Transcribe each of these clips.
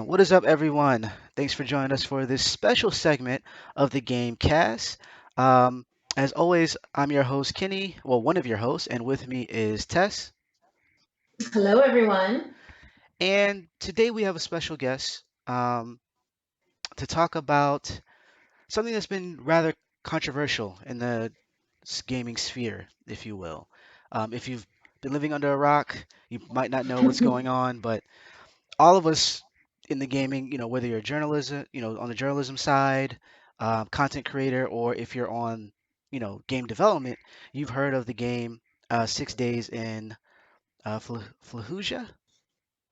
What is up, everyone? Thanks for joining us for this special segment of the Game Cast. Um, as always, I'm your host, Kenny. Well, one of your hosts, and with me is Tess. Hello, everyone. And today we have a special guest to talk about something that's been rather controversial in the gaming sphere, if you will. If you've been living under a rock, you might not know what's going on, but all of us in the gaming, whether you're a journalism, on the journalism side, content creator, or if you're on, game development, you've heard of the game 6 Days in Fallujah.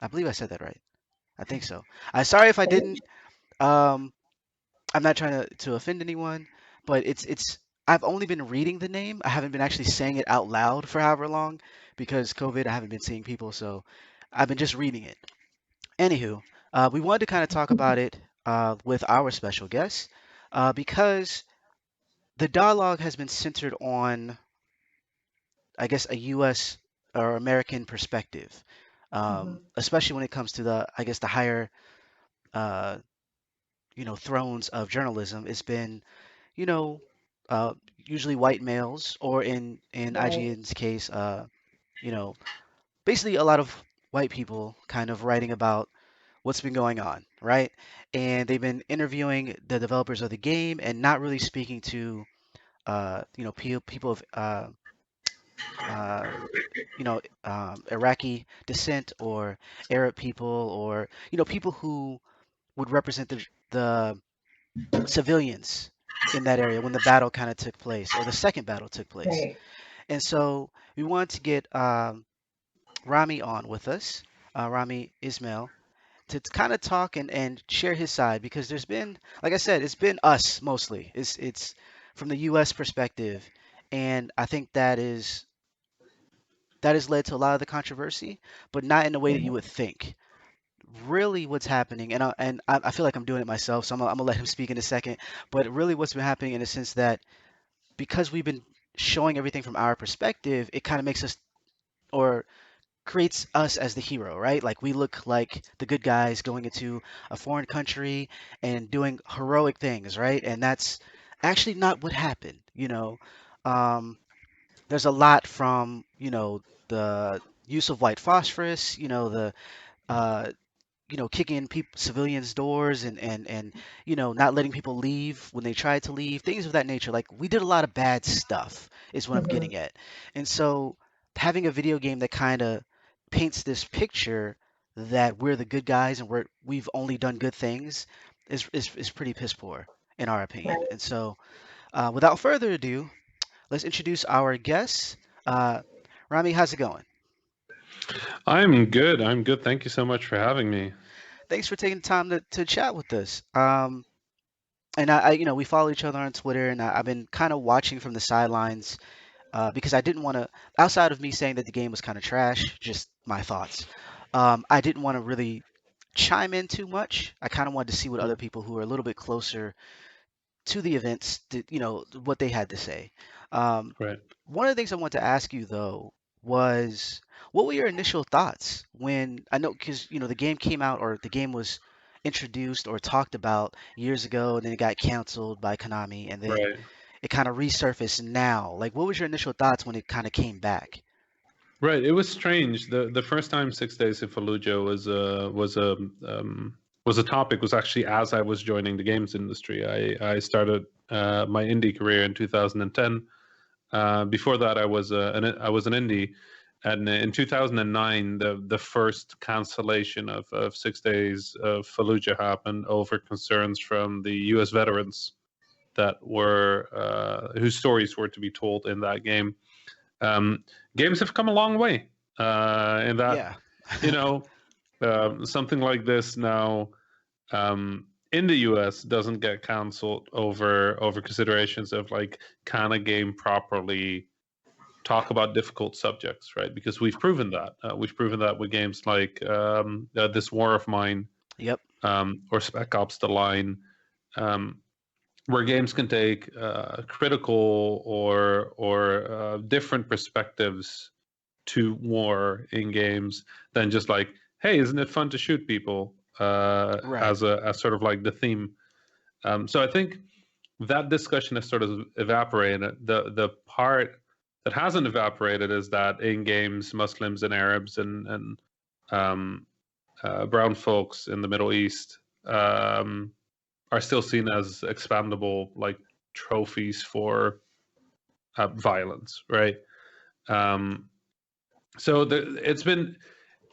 I believe I said that right. I think so. I'm sorry if I didn't. Um, I'm not trying to offend anyone, but it's. I've only been reading the name. I haven't been actually saying it out loud for however long because COVID. I haven't been seeing people, so I've been just reading it. Anywho, we wanted to kind of talk about it with our special guest because the dialogue has been centered on, I guess, a U.S. or American perspective, Mhm. especially when it comes to the, I guess, the higher, uh, thrones of journalism. It's been, you know, uh, usually white males, or in Right. IGN's case, you know, basically a lot of white people kind of writing about what's been going on, right? And they've been interviewing the developers of the game and not really speaking to, people of, uh, Iraqi descent or Arab people or, people who would represent the civilians in that area when the battle kind of took place or the second battle took place. Right. And so we wanted to get Rami on with us, Rami Ismail, to kind of talk and share his side because there's been, like I said, it's been us mostly. It's from the U.S. perspective, and I think that has led to a lot of the controversy, but not in the way that you Mhm. would think. Really, what's happening, and I feel like I'm doing it myself, so I'm gonna let him speak in a second. But really, what's been happening in the sense that because we've been showing everything from our perspective, it kind of makes us or creates us as the hero, right? Like we look like the good guys going into a foreign country and doing heroic things, right? And that's actually not what happened, Um, there's a lot from, the use of white phosphorus, uh, kicking in civilians' doors and not letting people leave when they tried to leave, things of that nature. Like we did a lot of bad stuff, is what I'm Mhm. getting at. And so having a video game that kind of paints this picture that we're the good guys and we've only done good things is pretty piss poor in our opinion. Right. And so without further ado, let's introduce our guests. Uh, Rami, how's it going? I'm good. I'm good. Thank you so much for having me. Thanks for taking the time to chat with us. And we follow each other on Twitter, and I've been kind of watching from the sidelines because I didn't want to, outside of me saying that the game was kind of trash, just my thoughts. I didn't want to really chime in too much. I kind of wanted to see what other Mm. people who are a little bit closer to the events, what they had to say. Um, Right. One of the things I wanted to ask you though was what were your initial thoughts when I know because the game came out or the game was introduced or talked about years ago and then it got canceled by Konami and then Right. it kind of resurfaced now. Like what was your initial thoughts when it kind of came back? Right. It was strange. The first time 6 Days in Fallujah was a topic was actually as I was joining the games industry. I started my indie career in 2010. Before that, I was an indie, and in 2009, the first cancellation of 6 Days of Fallujah happened over concerns from the U.S. veterans that were whose stories were to be told in that game. Um, Games have come a long way in that Yeah. you know something like this now in the US doesn't get canceled over considerations of like can a game properly talk about difficult subjects, right? Because we've proven that with games like this War of Mine Yep. or Spec Ops: The Line. Um, where games can take critical or different perspectives to war in games than just like, hey, isn't it fun to shoot people? Right. as sort of like the theme. So I think that discussion has sort of evaporated. The part that hasn't evaporated is that in games, Muslims and Arabs and um, brown folks in the Middle East are still seen as expandable, like trophies for violence, right? So it's been.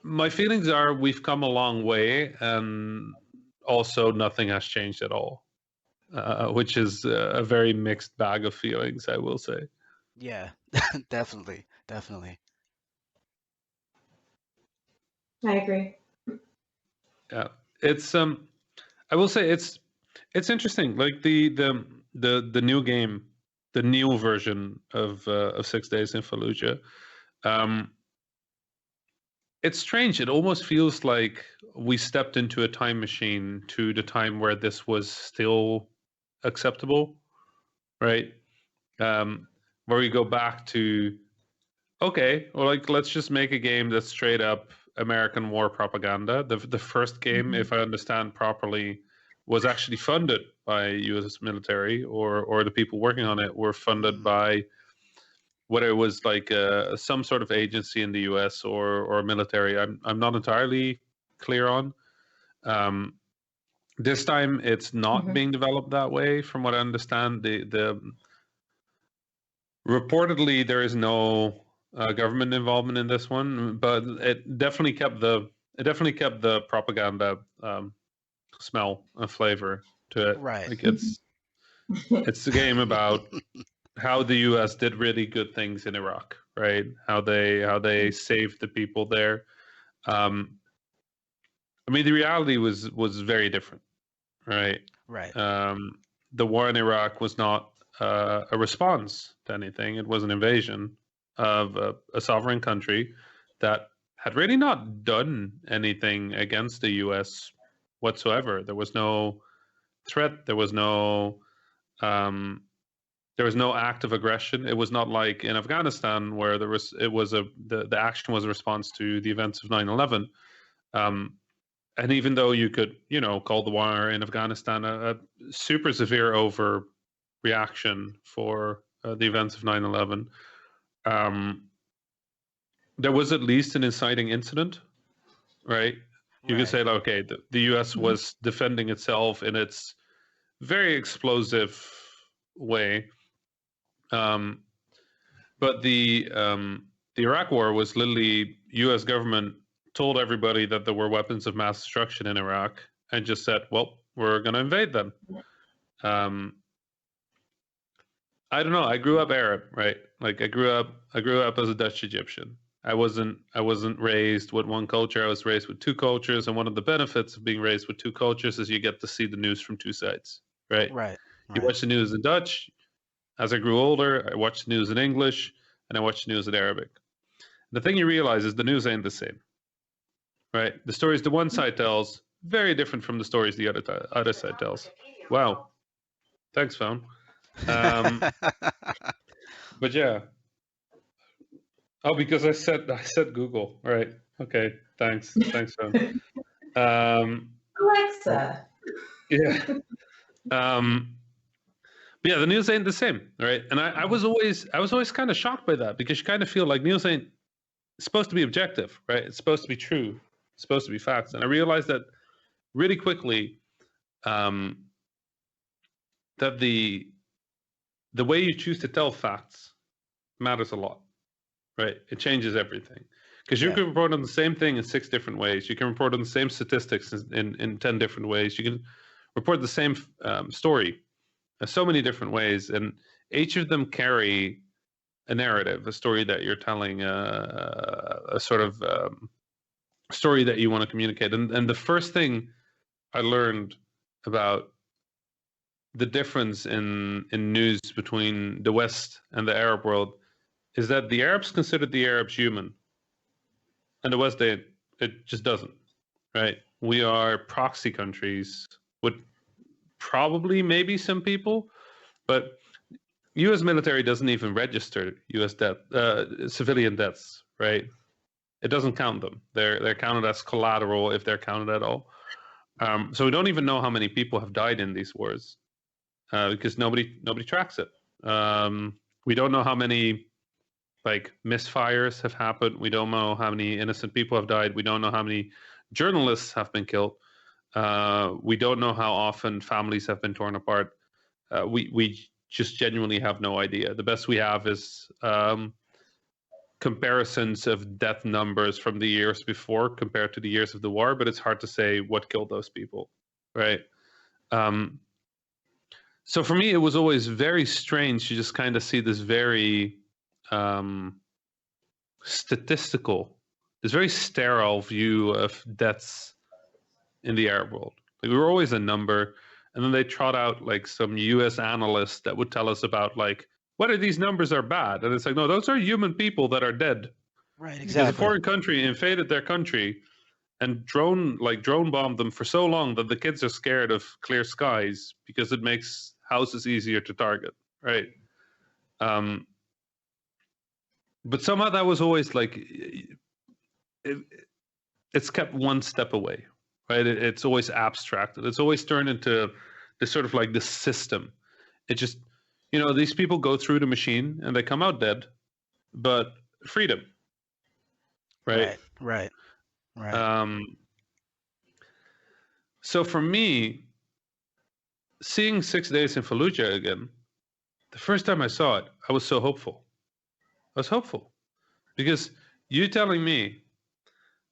My feelings are we've come a long way, and also nothing has changed at all, which is a very mixed bag of feelings, I will say. Yeah. Definitely. Definitely. I agree. Yeah, it's I will say it's interesting. Like the new game, the new version of 6 Days in Fallujah. Um, it's strange. It almost feels like we stepped into a time machine to the time where this was still acceptable, right? Where we go back to, okay, well, like let's just make a game that's straight up American war propaganda. The first game, if I understand properly, was actually funded by U.S. military, or the people working on it were funded Mm. by whether it was like some sort of agency in the U.S. or military. I'm not entirely clear on. Um, this time, it's not Mhm. being developed that way, from what I understand. The reportedly there is no government involvement in this one, but it definitely kept the propaganda smell and flavor to it. Right. Like it's a game about how the U.S. did really good things in Iraq, right? How they saved the people there. Um, I mean, the reality was very different, right? Right. Um, the war in Iraq was not a response to anything; it was an invasion of a sovereign country that had really not done anything against the U.S. whatsoever. There was no threat. Um, there was no act of aggression. It was not like in Afghanistan where the action was a response to the events of 9/11. Um, and even though you could, call the war in Afghanistan a super severe overreaction for the events of 9/11, um, there was at least an inciting incident, right? You could Right. say, like, okay, the U.S. Mhm. was defending itself in its very explosive way. Um, But the Iraq War was literally U.S. government told everybody that there were weapons of mass destruction in Iraq and just said, "Well, we're going to invade them." Um, I don't know. I grew up Arab, right? Like I grew up as a Dutch Egyptian. I wasn't raised with one culture. I was raised with two cultures, and one of the benefits of being raised with two cultures is you get to see the news from two sides, right? Right. You Right. watch the news in Dutch. As I grew older, I watched the news in English, and I watched the news in Arabic. The thing you realize is the news ain't the same, right? The stories the one side tells very different from the stories the other side tells. Wow, thanks, phone. Um, but yeah. Oh, because I said Google. All right. Okay. Thanks, phone. Um, Alexa. yeah. Um, but yeah, the news ain't the same, right? And I was always kind of shocked by that because you kind of feel like news ain't supposed to be objective, right? It's supposed to be true. It's supposed to be facts. And I realized that really quickly, um, that the way you choose to tell facts matters a lot, right? It changes everything because you Yeah. can report on the same thing in 6 different ways. You can report on the same statistics in 10 different ways. You can report the same story in so many different ways, and each of them carry a narrative, a story that you're telling, a sort of story that you want to communicate. And the first thing I learned about the difference in news between the West and the Arab world is that the Arabs considered the Arabs human, and the West it just doesn't. Right? We are proxy countries with probably maybe some people, but U.S. military doesn't even register U.S. civilian deaths. Right? It doesn't count them. They're counted as collateral if they're counted at all. So we don't even know how many people have died in these wars because nobody tracks it. We don't know how many like misfires have happened. We don't know how many innocent people have died. We don't know how many journalists have been killed. We don't know how often families have been torn apart. We just genuinely have no idea. The best we have is comparisons of death numbers from the years before compared to the years of the war, but it's hard to say what killed those people, right? Um, so for me, it was always very strange to just kind of see this very statistical, this very sterile view of deaths in the Arab world. Like we were always a number, and then they trot out like some U.S. analysts that would tell us about like whether these numbers are bad, and it's like no, those are human people that are dead Right, because a exactly. foreign country invaded their country and drone bombed them for so long that the kids are scared of clear skies because it makes houses easier to target, right? Um, but somehow that was always like it, it's kept one step away, right? It's always abstracted. It's always turned into this sort of like this system. It just, these people go through the machine and they come out dead, but freedom, right? Right, right, right. Um, so for me, seeing 6 Days in Fallujah again, the first time I saw it, I was so hopeful. I was hopeful because you telling me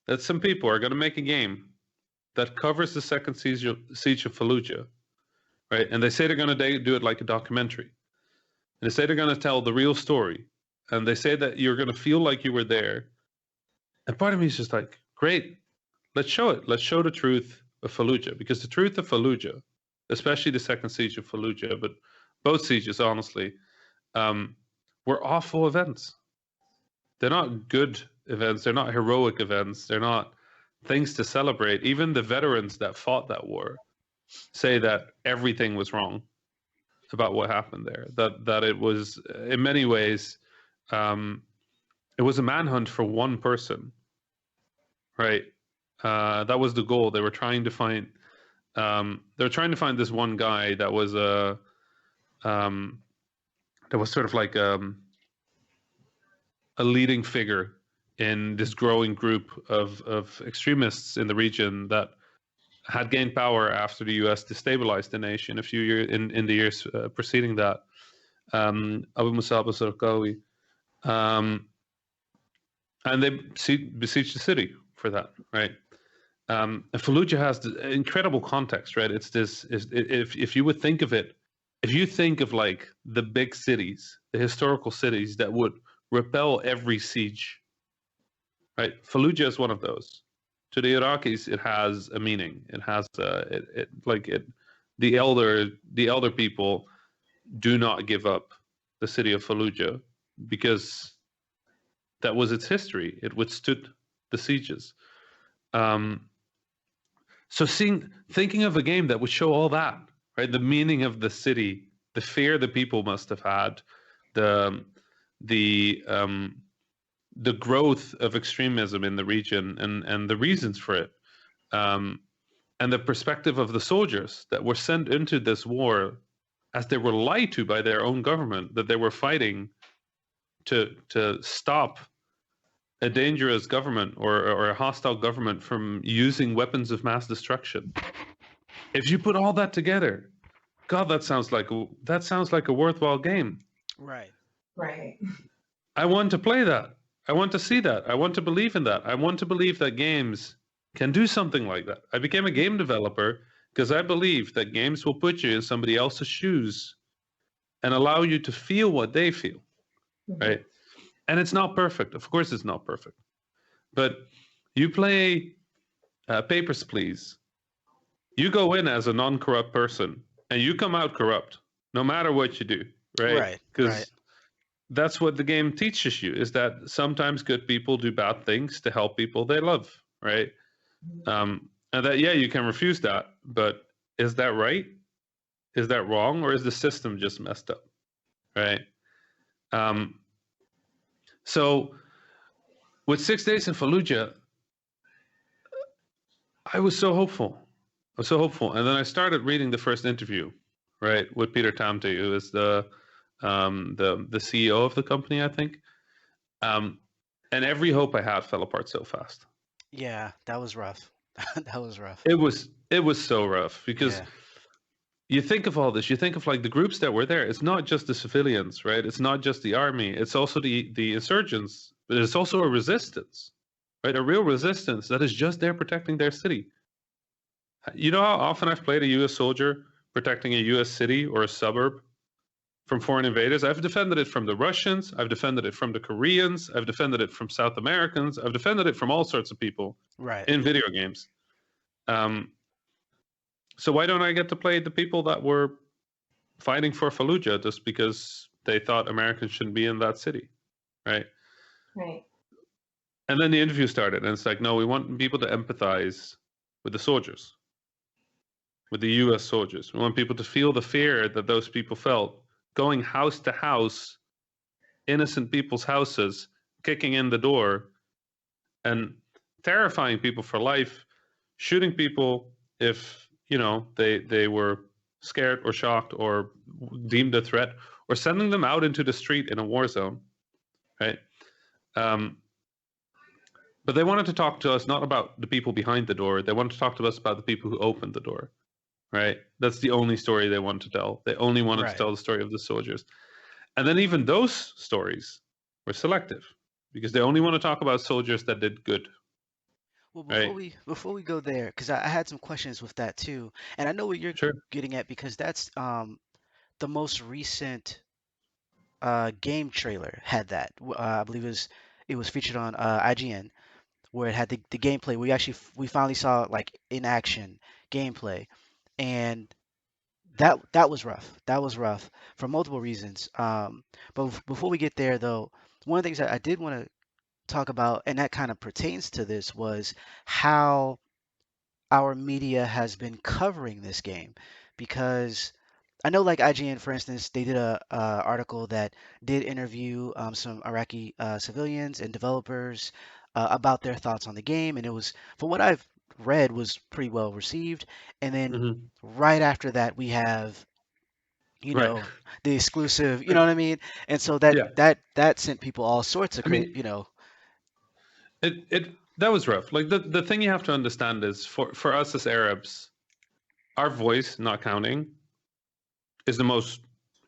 that some people are going to make a game that covers the second siege of Fallujah, right? And they say they're going to do it like a documentary. And they say they're going to tell the real story. And they say that you're going to feel like you were there. And part of me is just like, great, let's show it. Let's show the truth of Fallujah. Because the truth of Fallujah, especially the second siege of Fallujah, but both sieges, honestly, were awful events. They're not good events. They're not heroic events. They're not things to celebrate. Even the veterans that fought that war say that everything was wrong about what happened there. That it was in many ways, it was a manhunt for one person, right? That was the goal. They were trying to find. They were trying to find this one guy that was um, sort of like a leading figure in this growing group of extremists in the region that had gained power after the U.S. destabilized the nation a few years in the years preceding that. Abu Musab al-Zarqawi, and they besieged the city for that, right? And Fallujah has the incredible context, right? It's this. If you would think of it, if you think of like the big cities, the historical cities that would repel every siege, right? Fallujah is one of those. To the Iraqis, it has a meaning. It has the elder people do not give up the city of Fallujah because that was its history. It withstood the sieges. So thinking of a game that would show all that, right? The meaning of the city, the fear the people must have had, the the the growth of extremism in the region and the reasons for it, and the perspective of the soldiers that were sent into this war as they were lied to by their own government that they were fighting to stop a dangerous government or a hostile government from using weapons of mass destruction. If you put all that together, God, that sounds like a worthwhile game. Right. Right. I want to play that. I want to see that. I want to believe in that. I want to believe that games can do something like that. I became a game developer because I believe that games will put you in somebody else's shoes and allow you to feel what they feel, right? And it's not perfect. Of course, it's not perfect. But you play Papers, Please. You go in as a non-corrupt person and you come out corrupt, no matter what you do, right? Right. Because Right. that's what the game teaches you, is that sometimes good people do bad things to help people they love, right? And that, yeah, you can refuse that, but is that right? Is that wrong? Or is the system just messed up, right? So with 6 Days in Fallujah, I was so hopeful. was so hopeful. And then I started reading the first interview, right, with Peter Tamte, who is the CEO of the company, I think. Um, and every hope I had fell apart so fast. Yeah, that was rough. That was rough. It was so rough because Yeah. you think of all this, you think of like the groups that were there. It's not just the civilians, right? It's not just the army. It's also the insurgents, but it's also a resistance, right? A real resistance that is just there protecting their city. You know how often I've played a U.S. soldier protecting a U.S. city or a suburb from foreign invaders? I've defended it from the Russians. I've defended it from the Koreans. I've defended it from South Americans. I've defended it from all sorts of people Right. in video games. Um, so why don't I get to play the people that were fighting for Fallujah just because they thought Americans shouldn't be in that city, right? Right. And then the interview started, and it's like, no, we want people to empathize with the soldiers, with the U.S. soldiers. We want people to feel the fear that those people felt, going house to house, innocent people's houses, kicking in the door, and terrifying people for life, shooting people if they were scared or shocked or deemed a threat, or sending them out into the street in a war zone, right? Um, but they wanted to talk to us not about the people behind the door. They wanted to talk to us about the people who opened the door, right? That's the only story they wanted to tell. They only wanted to Right. tell the story of the soldiers. And then even those stories were selective because they only want to talk about soldiers that did good, Well, right? before we go there, because I had some questions with that too, and I know what you're Sure. getting at because that's the most recent game trailer had that. I believe it was featured on IGN where it had the gameplay. We finally saw like in action gameplay, and that was rough. That was rough for multiple reasons. But before we get there though, one of the things that I did want to talk about, and that kind of pertains to this, was how our media has been covering this game because I know, like IGN, for instance, they did a article that did interview some Iraqi civilians and developers about their thoughts on the game, and it was, from what I've read, was pretty well received. And then Hmm. right after that, we have, you Right. know, the exclusive, you know what I mean? And so that Yeah. that sent people all sorts of I mean, it that was rough. Like the thing you have to understand is for us as Arabs, our voice not counting is the most.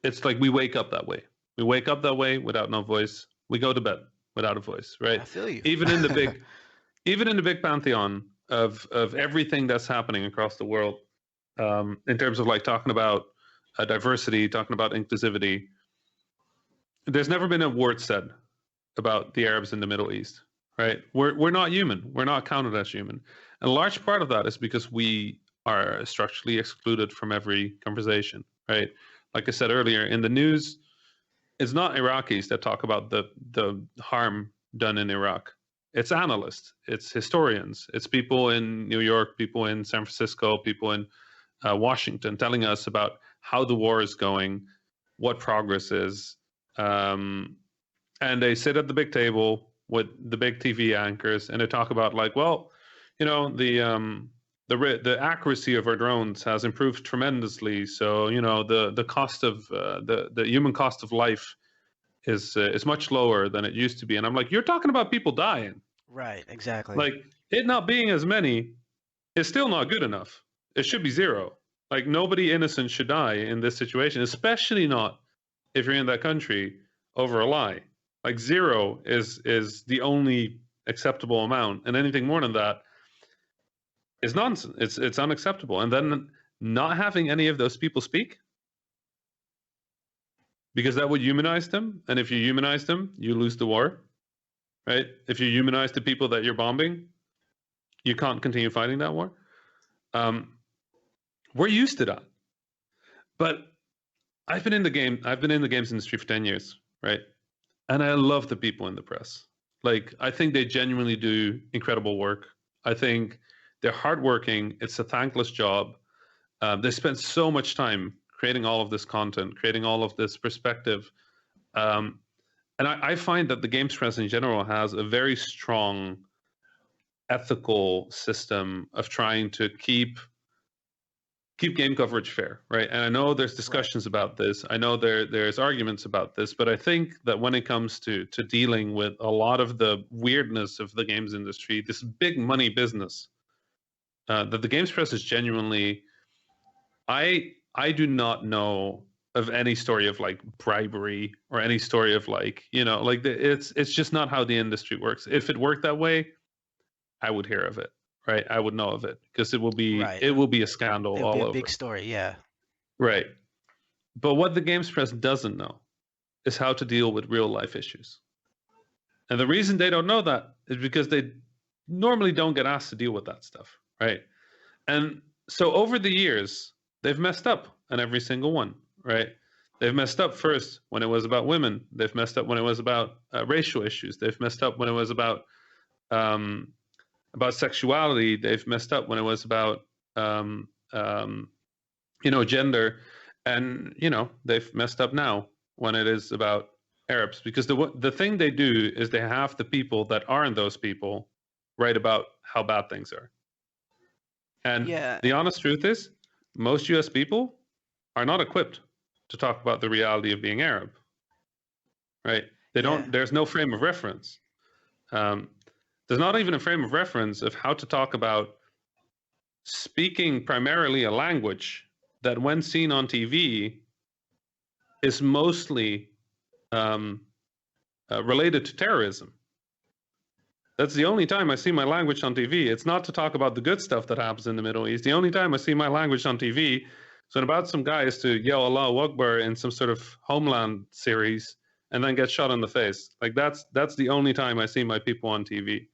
It's like we wake up that way. We wake up that way without no voice. We go to bed without a voice, right? I feel you. Even in the big, even in the big pantheon of everything that's happening across the world, in terms of like talking about diversity, talking about inclusivity, there's never been a word said about the Arabs in the Middle East, right? We're not human. We're not counted as human. And a large part of that is because we are structurally excluded from every conversation, right? Like I said earlier, in the news, it's not Iraqis that talk about the harm done in Iraq. It's analysts, it's historians, it's people in New York, people in San Francisco, people in Washington telling us about how the war is going, what progress is, um, and they sit at the big table with the big TV anchors, and they talk about like, well, the accuracy of our drones has improved tremendously. So the cost of the human cost of life is much lower than it used to be. And I'm like, you're talking about people dying. Right, exactly. Like it not being as many is still not good enough. It should be zero. Like nobody innocent should die in this situation, especially not if you're in that country over a lie. Like zero is the only acceptable amount, and anything more than that is nonsense. It's unacceptable. And then not having any of those people speak because that would humanize them, and if you humanize them, you lose the war, right? If you humanize the people that you're bombing, you can't continue fighting that war. Um, we're used to that, but I've been in the games industry for 10 years, right? And I love the people in the press. Like, I think they genuinely do incredible work. I think they're hardworking. It's a thankless job. They spend so much time creating all of this content, creating all of this perspective. Um, and I find that the games press in general has a very strong ethical system of trying to keep keep game coverage fair, right? And I know there's discussions about this. I know there's arguments about this, but I think that when it comes to dealing with a lot of the weirdness of the games industry, this big money business, that the games press is genuinely, I do not know of any story of like bribery or any story of like, like it's just not how the industry works. If it worked that way, I would hear of it, right? I would know of it because Right. it will be a scandal It would be all a big over, story. Yeah. right? But what the games press doesn't know is how to deal with real life issues. And the reason they don't know that is because they normally don't get asked to deal with that stuff, right? And so over the years, they've messed up on every single one, right? They've messed up first when it was about women. They've messed up when it was about racial issues. They've messed up when it was um, about sexuality. They've messed up when it was about um, um, gender, and they've messed up now when it is about Arabs, because the thing they do is they have the people that aren't those people write about how bad things are. And Yeah. the honest truth is, most US people are not equipped to talk about the reality of being Arab, right? They Yeah. don't, there's no frame of reference. Um, there's not even a frame of reference of how to talk about speaking primarily a language that, when seen on TV, is mostly um, related to terrorism. That's the only time I see my language on TV. It's not to talk about the good stuff that happens in the Middle East. The only time I see my language on TV is when about some guys to yell Allahu Akbar in some sort of Homeland series and then get shot in the face. Like that's the only time I see my people on TV.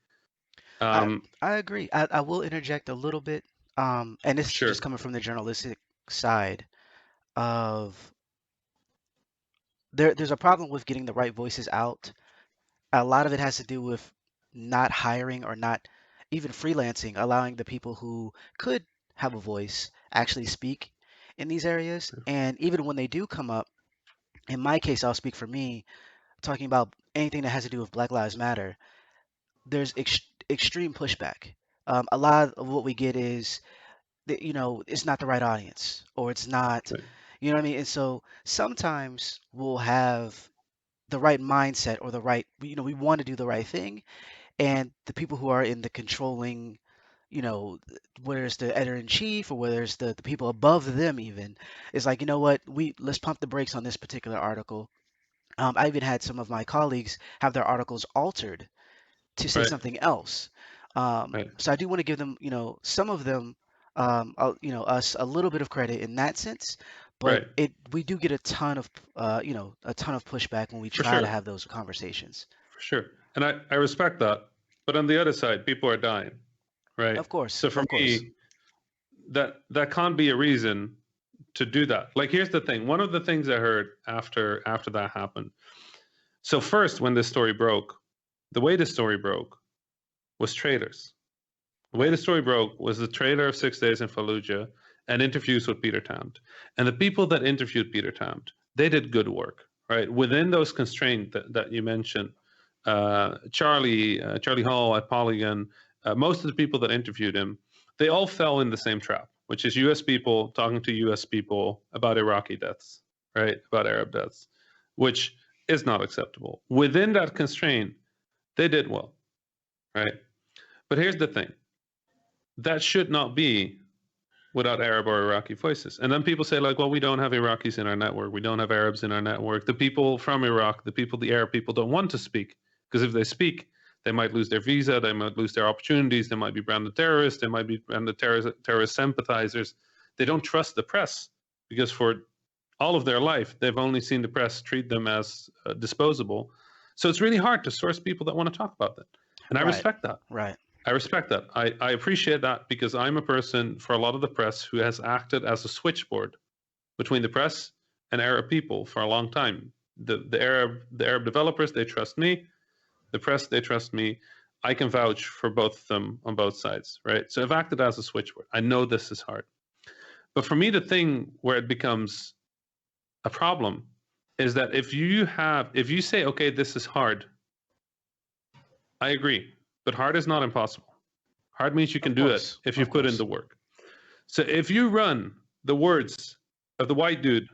I Um, I agree. I will interject a little bit. And this is just sure, coming from the journalistic side of there's a problem with getting the right voices out. A lot of it has to do with not hiring or not even freelancing, allowing the people who could have a voice actually speak in these areas. And even when they do come up, in my case, I'll speak for me, talking about anything that has to do with Black Lives Matter, there's extreme pushback. A lot of what we get is that, it's not the right audience or it's not, right, you know what I mean? And so sometimes we'll have the right mindset or the right, we want to do the right thing. And the people who are in the controlling, whether it's the editor in chief or whether it's the people above them, even, is like, you know what, let's pump the brakes on this particular article. I even had some of my colleagues have their articles altered to say right, something else. right, So I do want to give them, some of them, us a little bit of credit in that sense, but right, we do get a ton of, a ton of pushback when we for try to sure, have those conversations. for sure. And I respect that. But on the other side, people are dying, right? Of course, So for of course. me, that can't be a reason to do that. Like, here's the thing. One of the things I heard after that happened. So first, when this story broke, the way the story broke was trailers. The way Right. the story broke was the trailer of 6 Days in Fallujah and interviews with Peter Tamt. And the people that interviewed Peter Tamt, they did good work, right? Within those constraints that you mentioned, Charlie Hall at Polygon, most of the people that interviewed him, they all fell in the same trap, which is U.S. people talking to U.S. people about Iraqi deaths, right? About Arab deaths, which is not acceptable. Within that constraint, they did well, right? But here's the thing: that should not be without Arab or Iraqi voices. And then people say, like, well, we don't have Iraqis in our network. We don't have Arabs in our network. The people from Iraq, the Arab people, don't want to speak, because if they speak, they might lose their visa. They might lose their opportunities. They might be branded terrorists. They might be branded terrorist sympathizers. They don't trust the press because for all of their life, they've only seen the press treat them as disposable. So it's really hard to source people that want to talk about that. And I Right. respect that. Right. I respect that. I appreciate that, because I'm a person, for a lot of the press, who has acted as a switchboard between the press and Arab people for a long time. The Arab developers, they trust me. The press, they trust me. I can vouch for both of them on both sides, right? So I've acted as a switchboard. I know this is hard. But for me, the thing where it becomes a problem is that if you say, okay, this is hard, I agree, but hard is not impossible. Hard means you can Of do it course. if you Of put in course. the work. So if you run the words of the white dude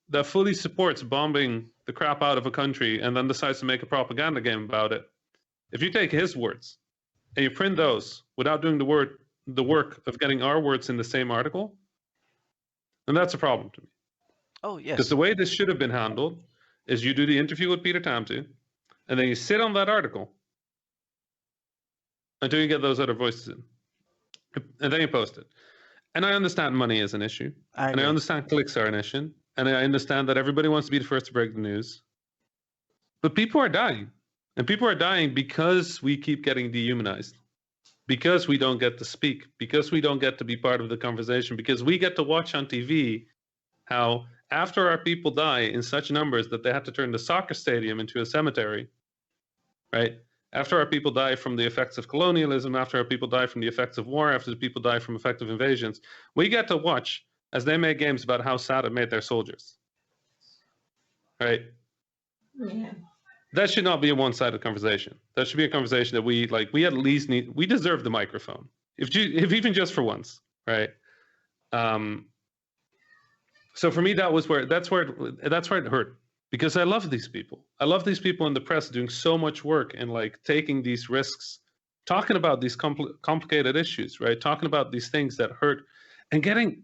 that fully supports bombing the crap out of a country and then decides to make a propaganda game about it, if you take his words and you print those without doing the work of getting our words in the same article, then that's a problem to me. Oh, Because yes. the way this should have been handled is you do the interview with Peter Tamtu, and then you sit on that article until you get those other voices in, and then you post it. And I understand money is an issue, I and I agree. understand clicks are an issue, and I understand that everybody wants to be the first to break the news. But people are dying, and people are dying because we keep getting dehumanized, because we don't get to speak, because we don't get to be part of the conversation, because we get to watch on TV how after our people die in such numbers that they have to turn the soccer stadium into a cemetery, right? After our people die from the effects of colonialism, after our people die from the effects of war, after the people die from effective invasions, we get to watch as they make games about how sad it made their soldiers, right? Yeah. That should not be a one-sided conversation. That should be a conversation that we at least we deserve the microphone, if even just for once, right? So for me, that's where it hurt, because I love these people. I love these people in the press doing so much work and like taking these risks, talking about these complicated issues, right? Talking about these things that hurt, and getting,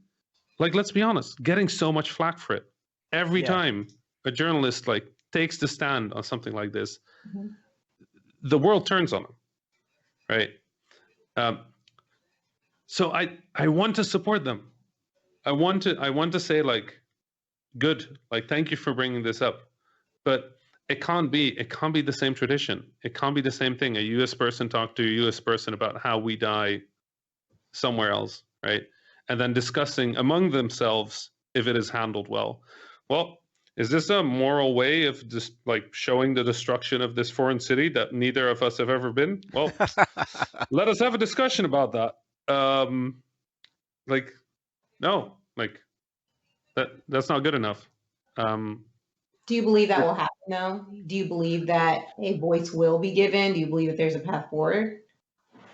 like, let's be honest, getting so much flack for it every Yeah. time a journalist like takes the stand on something like this. Mhm. The world turns on them, right? So I want to support them. I want to say, like, good, like, thank you for bringing this up, but it can't be the same tradition. It can't be the same thing. A U.S. person talk to a U.S. person about how we die somewhere else, right? And then discussing among themselves if it is handled well. Well, is this a moral way of just like showing the destruction of this foreign city that neither of us have ever been? Well, let us have a discussion about that. Like, no, like that's not good enough. Do you believe that will happen though? Do you believe that a voice will be given? Do you believe that there's a path forward?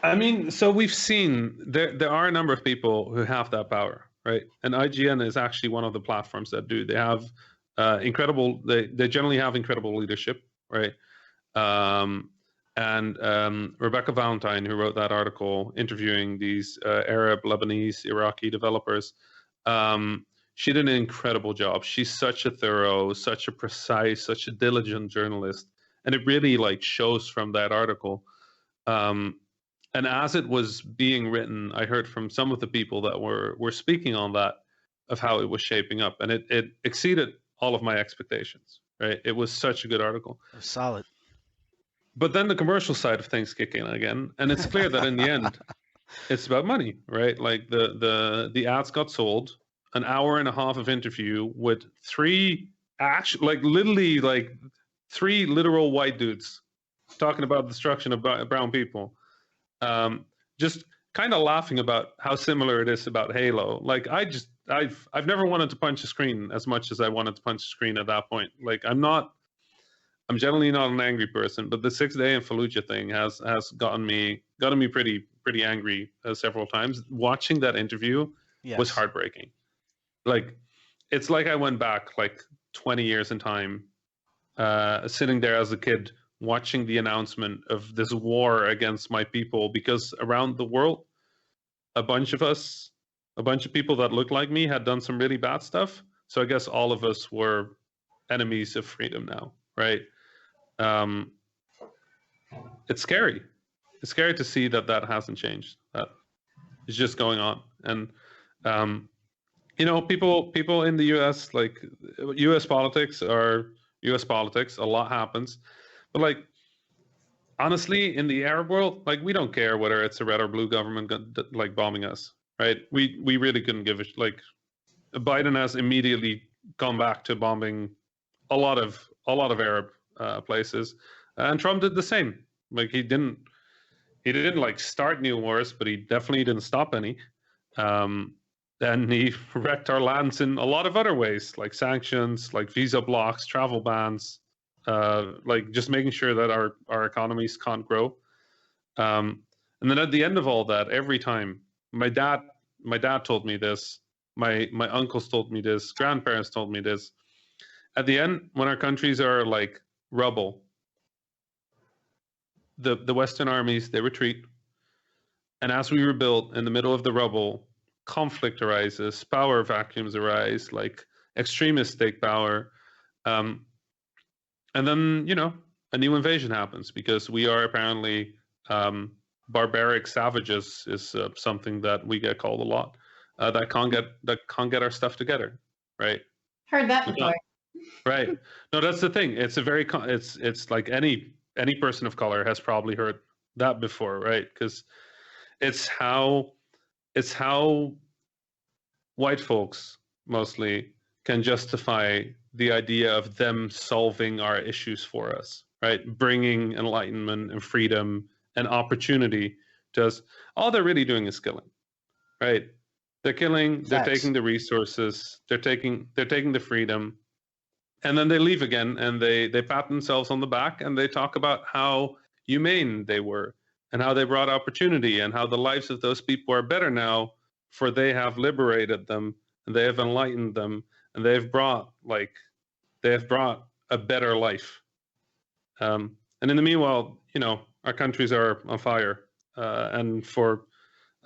I mean, so we've seen there are a number of people who have that power, right? And IGN is actually one of the platforms that do. They have incredible. They generally have incredible leadership, right? And Rebecca Valentine, who wrote that article interviewing these Arab, Lebanese, Iraqi developers, she did an incredible job. She's such a thorough, such a precise, such a diligent journalist, and it really like shows from that article. And as it was being written, I heard from some of the people that were speaking on that of how it was shaping up, and it exceeded all of my expectations. Right, it was such a good article. Solid. But then the commercial side of things kick in again, and it's clear that in the end, it's about money, right? Like the ads got sold, an hour and a half of interview with three literal white dudes talking about the destruction of brown people. Just kind of laughing about how similar it is about Halo. Like I've never wanted to punch a screen as much as I wanted to punch a screen at that point. Like I'm generally not an angry person, but the 6 day in Fallujah thing has gotten me pretty angry several times. Watching that interview was Yes. heartbreaking. Like it's like I went back like 20 years in time, sitting there as a kid watching the announcement of this war against my people, because around the world, a bunch of people that looked like me had done some really bad stuff. So I guess all of us were enemies of freedom now, right? It's scary. It's scary to see that hasn't changed. That is just going on. And people in the U.S., like U.S. politics are U.S. politics. A lot happens. But like, honestly, in the Arab world, like we don't care whether it's a red or blue government like bombing us, right? We really couldn't give a like. Biden has immediately gone back to bombing a lot of Arab places, and Trump did the same. Like he didn't like start new wars, but he definitely didn't stop any. And he wrecked our lands in a lot of other ways, like sanctions, like visa blocks, travel bans. Like just making sure that our economies can't grow. And then at the end of all that, every time my dad told me this, my uncles told me this, grandparents told me this. At the end, when our countries are like rubble, the Western armies, they retreat. And as we rebuild in the middle of the rubble, conflict arises, power vacuums arise, like extremists take power. Um, and then, a new invasion happens because we are apparently barbaric savages, is something that we get called a lot. That can't get our stuff together, right? Heard that We before. can't- Right. No, that's the thing. It's a very it's like any person of color has probably heard that before, right? Because it's how it's how white folks mostly can justify the idea of them solving our issues for us, right? Bringing enlightenment and freedom and opportunity to us. All they're really doing is killing, right? They're killing, they're Facts. taking the resources, they're taking the freedom, and then they leave again and they pat themselves on the back and they talk about how humane they were and how they brought opportunity and how the lives of those people are better now, for they have liberated them and they have enlightened them and they have brought a better life. And in the meanwhile, our countries are on fire, and for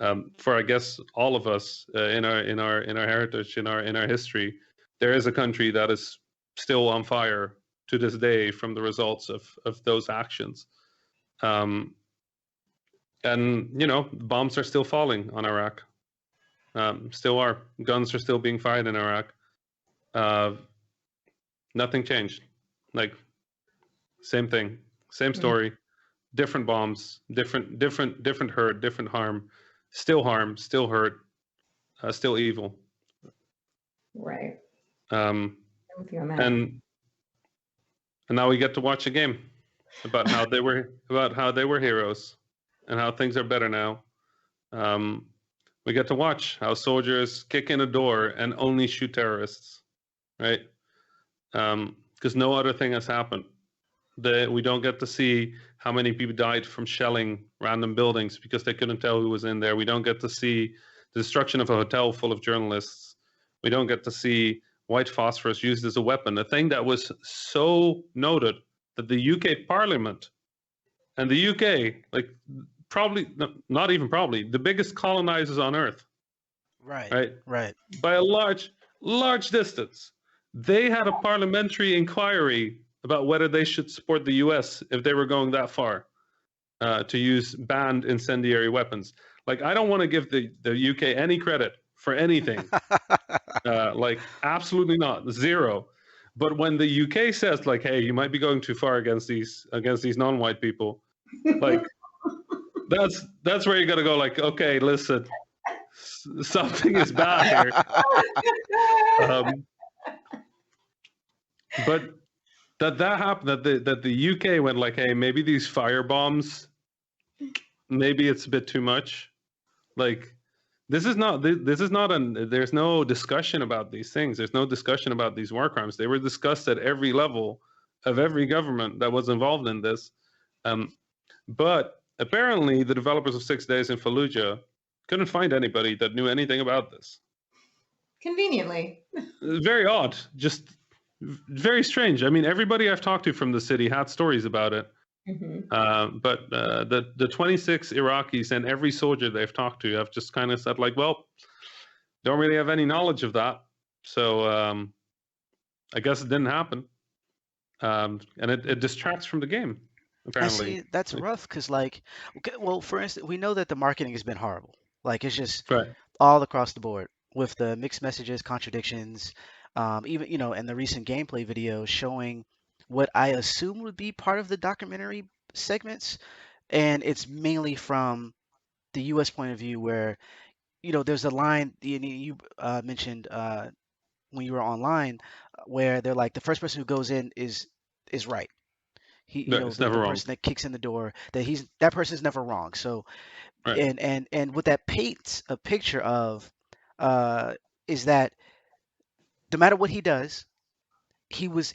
I guess all of us, in our heritage, in our history, there is a country that is still on fire to this day from the results of those actions. Um, and bombs are still falling on Iraq. Still are. Guns are still being fired in Iraq. Uh, Nothing changed. Like, same thing, same story, different bombs, different hurt, different harm, still hurt, still evil. Right. Um, I'm with you on that. and now we get to watch a game about how they were heroes and how things are better now. We get to watch how soldiers kick in a door and only shoot terrorists, right? Because no other thing has happened. We don't get to see how many people died from shelling random buildings because they couldn't tell who was in there. We don't get to see the destruction of a hotel full of journalists. We don't get to see white phosphorus used as a weapon, a thing that was so noted that the UK Parliament and the UK, like, probably, not even probably, the biggest colonizers on Earth, Right. right, Right. by a large distance, they had a parliamentary inquiry about whether they should support the US if they were going that far to use banned incendiary weapons. Like, I don't want to give the UK any credit for anything. Like, absolutely not, zero. But when the UK says, like, hey, you might be going too far against these non-white people, like, that's where you got to go, like, okay, listen, something is bad here. But that happened, that the UK went like, hey, maybe these fire bombs, maybe it's a bit too much. Like, there's no discussion about these things. There's no discussion about these war crimes. They were discussed at every level of every government that was involved in this. But apparently the developers of 6 Days in Fallujah couldn't find anybody that knew anything about this. Conveniently. Very odd, just very strange. I mean, everybody I've talked to from the city had stories about it. But the 26 Iraqis and every soldier they've talked to have just kind of said, like, well, don't really have any knowledge of that. So I guess it didn't happen. And it distracts from the game, I apparently. see. That's rough because, like, okay, well, for instance, we know that the marketing has been horrible. Like, it's just Right. all across the board with the mixed messages, contradictions, even, and the recent gameplay video showing what I assume would be part of the documentary segments. And it's mainly from the U.S. point of view where, there's a line you mentioned when you were online where they're like, the first person who goes in is right. He, No, it's the never wrong. person that kicks in the door, that person's never wrong. So, Right. and what that paints a picture of is that no matter what he does, he was,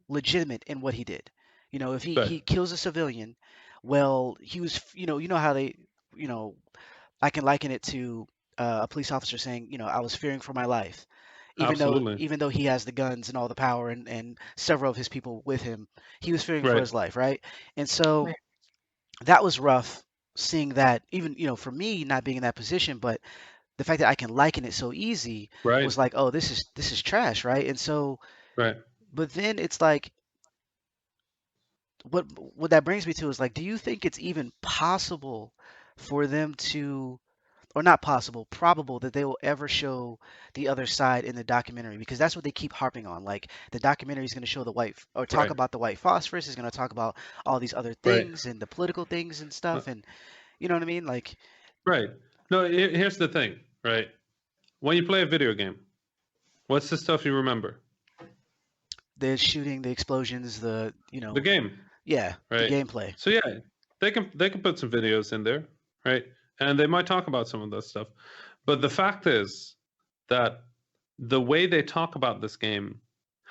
legitimate in what he did. If he Right. he kills a civilian, well, he was, how they, you know, I can liken it to a police officer saying, I was fearing for my life, Absolutely. even though he has the guns and all the power and several of his people with him, he was fearing for Right. his life, right? And so Right. that was rough seeing that, even for me not being in that position, but the fact that I can liken it so easy Right. was like, oh, this is trash, right? And so, Right. but then it's like, what that brings me to is like, do you think it's even possible for them to, or not possible, probable that they will ever show the other side in the documentary? Because that's what they keep harping on. Like, the documentary is going to show the white, or talk Right. about the white phosphorus, is going to talk about all these other Right. things and the political things and Uh, stuff, and you know what I mean? Like, Right. No, here's the thing, right? When you play a video game, what's the stuff you remember? the shooting, the explosions, The game, yeah, the right? gameplay. So yeah, they can put some videos in there, right? And they might talk about some of that stuff. But the fact is that the way they talk about this game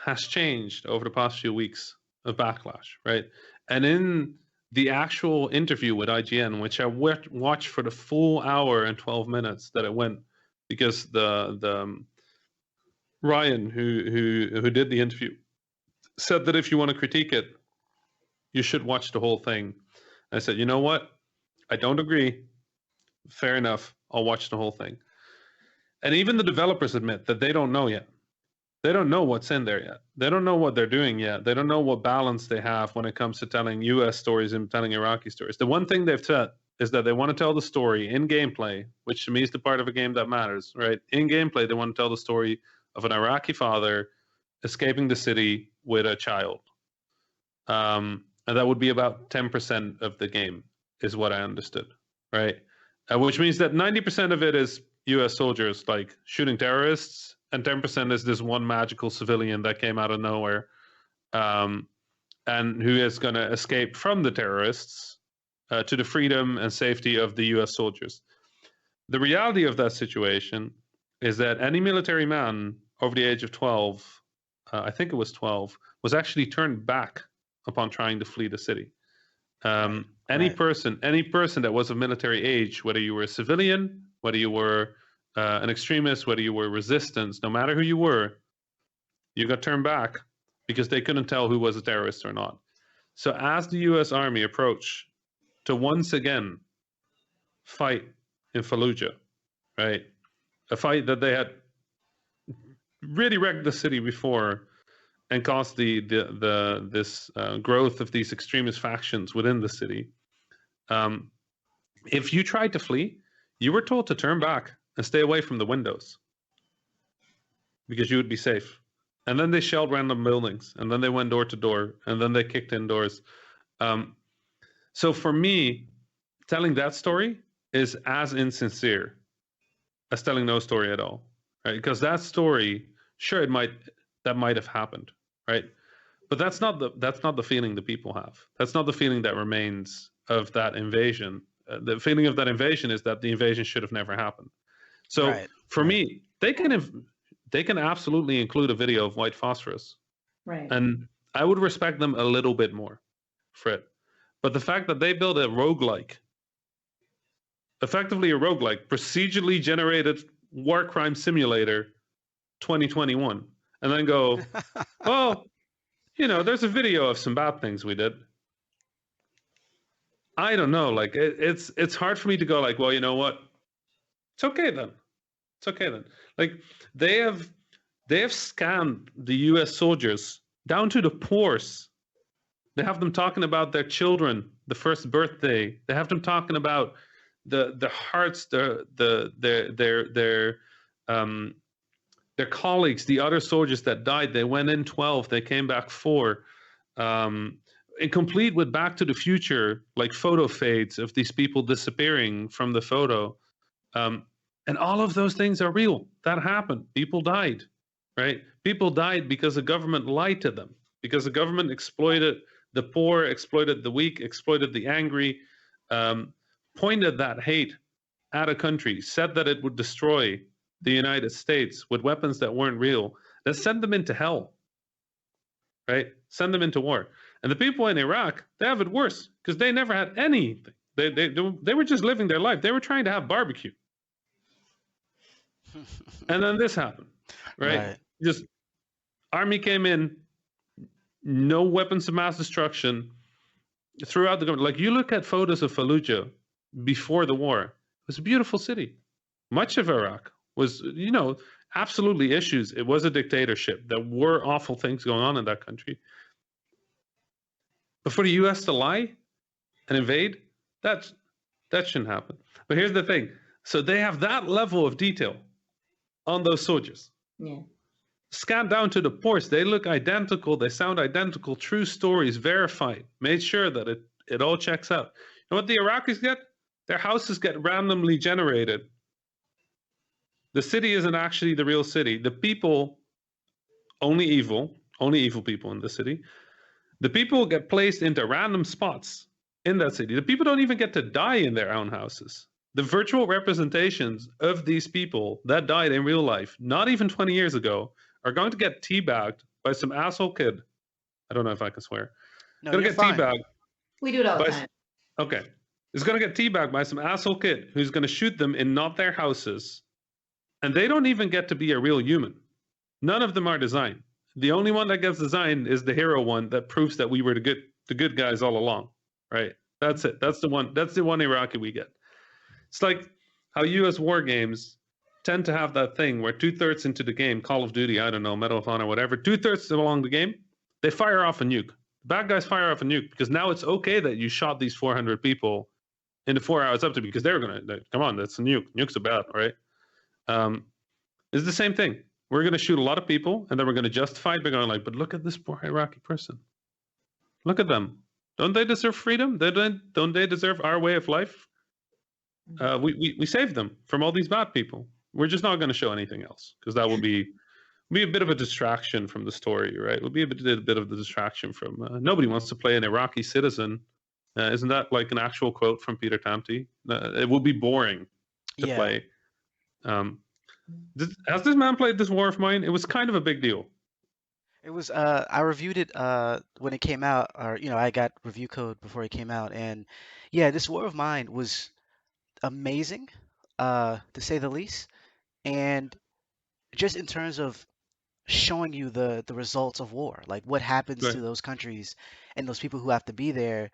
has changed over the past few weeks of backlash, right? And in the actual interview with IGN, which I watched for the full hour and 12 minutes that it went, because the Ryan who did the interview said that if you want to critique it, you should watch the whole thing. I said, you know what? I don't agree. Fair enough. I'll watch the whole thing. And even the developers admit that they don't know yet. They don't know what's in there yet. They don't know what they're doing yet. They don't know what balance they have when it comes to telling US stories and telling Iraqi stories. The one thing they've said is that they want to tell the story in gameplay, which to me is the part of a game that matters, right? In gameplay, they want to tell the story of an Iraqi father escaping the city with a child. And that would be about 10% of the game, is what I understood, right? Which means that 90% of it is US soldiers like shooting terrorists, and 10% is this one magical civilian that came out of nowhere, and who is going to escape from the terrorists to the freedom and safety of the US soldiers. The reality of that situation is that any military man over the age of 12, I think it was 12, was actually turned back upon trying to flee the city. Right, Any right. person that was of military age, whether you were a civilian, whether you were an extremist, whether you were resistance, no matter who you were, you got turned back because they couldn't tell who was a terrorist or not. So as the US Army approached to once again fight in Fallujah, right? A fight that they had really wrecked the city before and caused this growth of these extremist factions within the city. If you tried to flee, you were told to turn back and stay away from the windows because you would be safe. And then they shelled random buildings, and then they went door to door, and then they kicked in doors. So for me, telling that story is as insincere as telling no story at all, right? Because that story, sure, that might have happened, right? But that's not the feeling the people have. That's not the feeling that remains of that invasion. The feeling of that invasion is that the invasion should have never happened. So Right, for right. me, they can absolutely include a video of white phosphorus, Right. and I would respect them a little bit more for it. But the fact that they build a roguelike, effectively a roguelike, procedurally generated war crime simulator 2021, and then go, well, there's a video of some bad things we did. I don't know. Like it's hard for me to go like, well, you know what? It's okay then. It's okay then. Like they have scanned the U.S. soldiers down to the pores. They have them talking about their children, the first birthday. They have them talking about the hearts, their colleagues, the other soldiers that died. They went in 12, they came back 4. And complete with Back to the Future, like photo fades of these people disappearing from the photo. And all of those things are real. That happened. People died, right? People died because the government lied to them, because the government exploited the poor, exploited the weak, exploited the angry, pointed that hate at a country, said that it would destroy the United States with weapons that weren't real, that sent them into hell, right? Send them into war. And the people in Iraq, they have it worse because they never had anything. They were just living their life. They were trying to have barbecue. And then this happened, right? Right. Just army came in, no weapons of mass destruction throughout the government. Like you look at photos of Fallujah before the war, it was a beautiful city. Much of Iraq was, absolutely issues. It was a dictatorship. There were awful things going on in that country. But for the US to lie and invade, that shouldn't happen. But here's the thing. So they have that level of detail on those soldiers. Yeah. Scan down to the ports. They look identical. They sound identical. True stories, verified. Made sure that it all checks out. You know what the Iraqis get? Their houses get randomly generated. The city isn't actually the real city. The people, only evil people in the city. The people get placed into random spots in that city. The people don't even get to die in their own houses. The virtual representations of these people that died in real life, not even 20 years ago, are going to get teabagged by some asshole kid. I don't know if I can swear. No, Gonna you're get fine. teabagged. We do it all the By, time. okay. Is going to get teabagged by some asshole kid who's going to shoot them in not their houses. And they don't even get to be a real human. None of them are designed. The only one that gets designed is the hero one that proves that we were the good guys all along. Right? That's it. That's the one Iraqi we get. It's like how US war games tend to have that thing where 2/3 into the game, Call of Duty, I don't know, Medal of Honor, whatever, 2/3 along the game, they fire off a nuke. The bad guys fire off a nuke because now it's okay that you shot these 400 people in the 4 hours up to, because they were going to, come on, that's a nuke. Nukes are bad, right? It's the same thing. We're going to shoot a lot of people, and then we're going to justify it by going like, but look at this poor Iraqi person. Look at them. Don't they deserve freedom? Don't they deserve our way of life? We saved them from all these bad people. We're just not going to show anything else because that will be a bit of a distraction from the story, right? It will be a bit of the distraction from. Nobody wants to play an Iraqi citizen. Isn't that like an actual quote from Peter Tamty? It will be boring to play. Has this man played this War of Mine? It was kind of a big deal. It was I reviewed it when it came out, or I got review code before it came out, and yeah, this War of Mine was amazing, to say the least. And just in terms of showing you the results of war, like what happens Right. to those countries and those people who have to be there,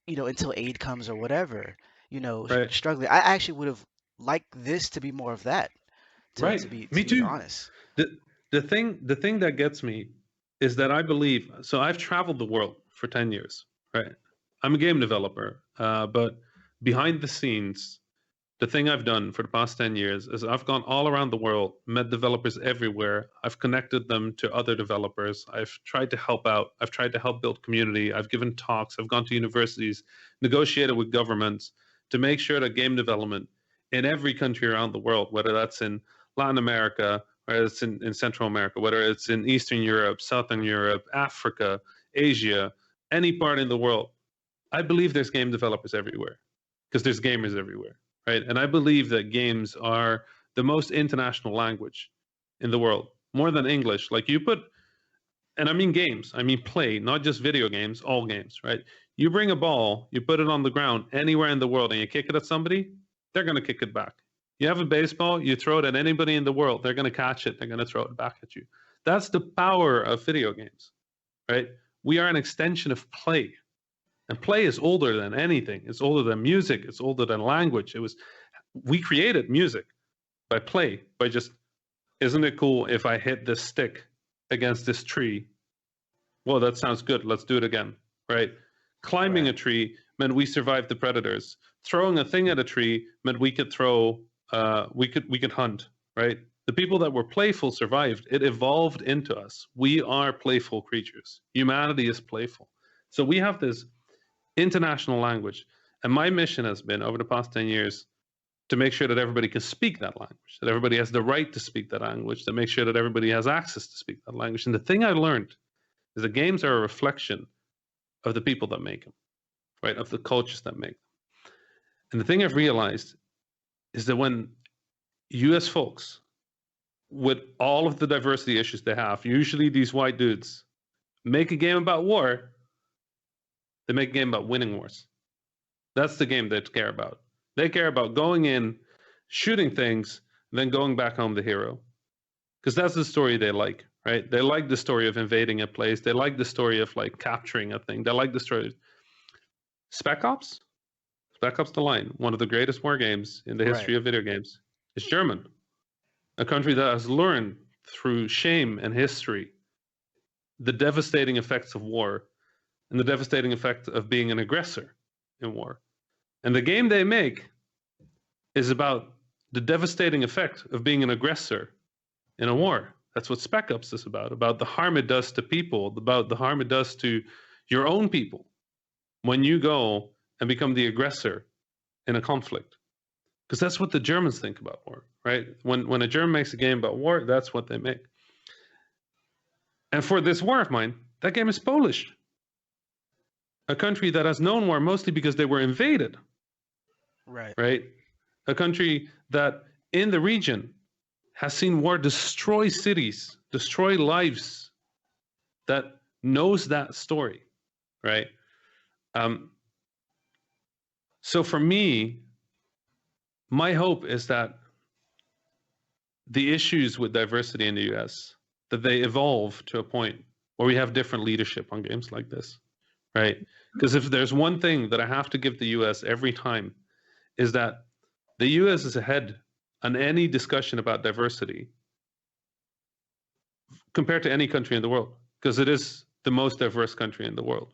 until aid comes or whatever, Right. struggling. I actually would have liked this to be more of that, to Right. to be Me to be too. honest. The thing that gets me is that I believe, so I've traveled the world for 10 years, right? I'm a game developer, but behind the scenes, the thing I've done for the past 10 years is I've gone all around the world, met developers everywhere. I've connected them to other developers. I've tried to help out. I've tried to help build community. I've given talks. I've gone to universities, negotiated with governments to make sure that game development in every country around the world, whether that's in Latin America, whether it's in Central America, whether it's in Eastern Europe, Southern Europe, Africa, Asia, any part in the world, I believe there's game developers everywhere because there's gamers everywhere, right? And I believe that games are the most international language in the world, more than English. Like you put, and I mean games, I mean play, not just video games, all games, right? You bring a ball, you put it on the ground anywhere in the world, and you kick it at somebody, they're going to kick it back. You have a baseball, you throw it at anybody in the world, they're going to catch it, they're going to throw it back at you. That's the power of video games, right? We are an extension of play. And play is older than anything. It's older than music. It's older than language. We created music by play, by just, isn't it cool if I hit this stick against this tree? Well, that sounds good. Let's do it again, right? Climbing a Right. tree meant we survived the predators. Throwing a thing at a tree meant we could we could hunt, right? The people that were playful survived. It evolved into us. We are playful creatures. Humanity is playful. So we have this international language. And my mission has been over the past 10 years to make sure that everybody can speak that language, that everybody has the right to speak that language, to make sure that everybody has access to speak that language. And the thing I learned is that games are a reflection of the people that make them, right? Of the cultures that make them. And the thing I've realized is that when US folks, with all of the diversity issues they have, usually these white dudes, make a game about war, they make a game about winning wars. That's the game they care about. They care about going in, shooting things, then going back home the hero. Because that's the story they like, right? They like the story of invading a place. They like the story of like capturing a thing. They like the story. Spec Ops The Line, one of the greatest war games in the history of video games, is German. A country that has learned through shame and history the devastating effects of war and the devastating effect of being an aggressor in war. And the game they make is about the devastating effect of being an aggressor in a war. That's what Spec Ops is about the harm it does to people, about the harm it does to your own people when you go and become the aggressor in a conflict. Because that's what the Germans think about war, right? When a German makes a game about war, that's what they make. And for this war of mine, that game is Polish. A country that has known war mostly because they were invaded. Right? A country that in the region has seen war destroy cities, destroy lives, that knows that story, right? So for me, my hope is that the issues with diversity in the US, that they evolve to a point where we have different leadership on games like this, right? Because if there's one thing that I have to give the US every time, is that the US is ahead on any discussion about diversity compared to any country in the world, because it is the most diverse country in the world.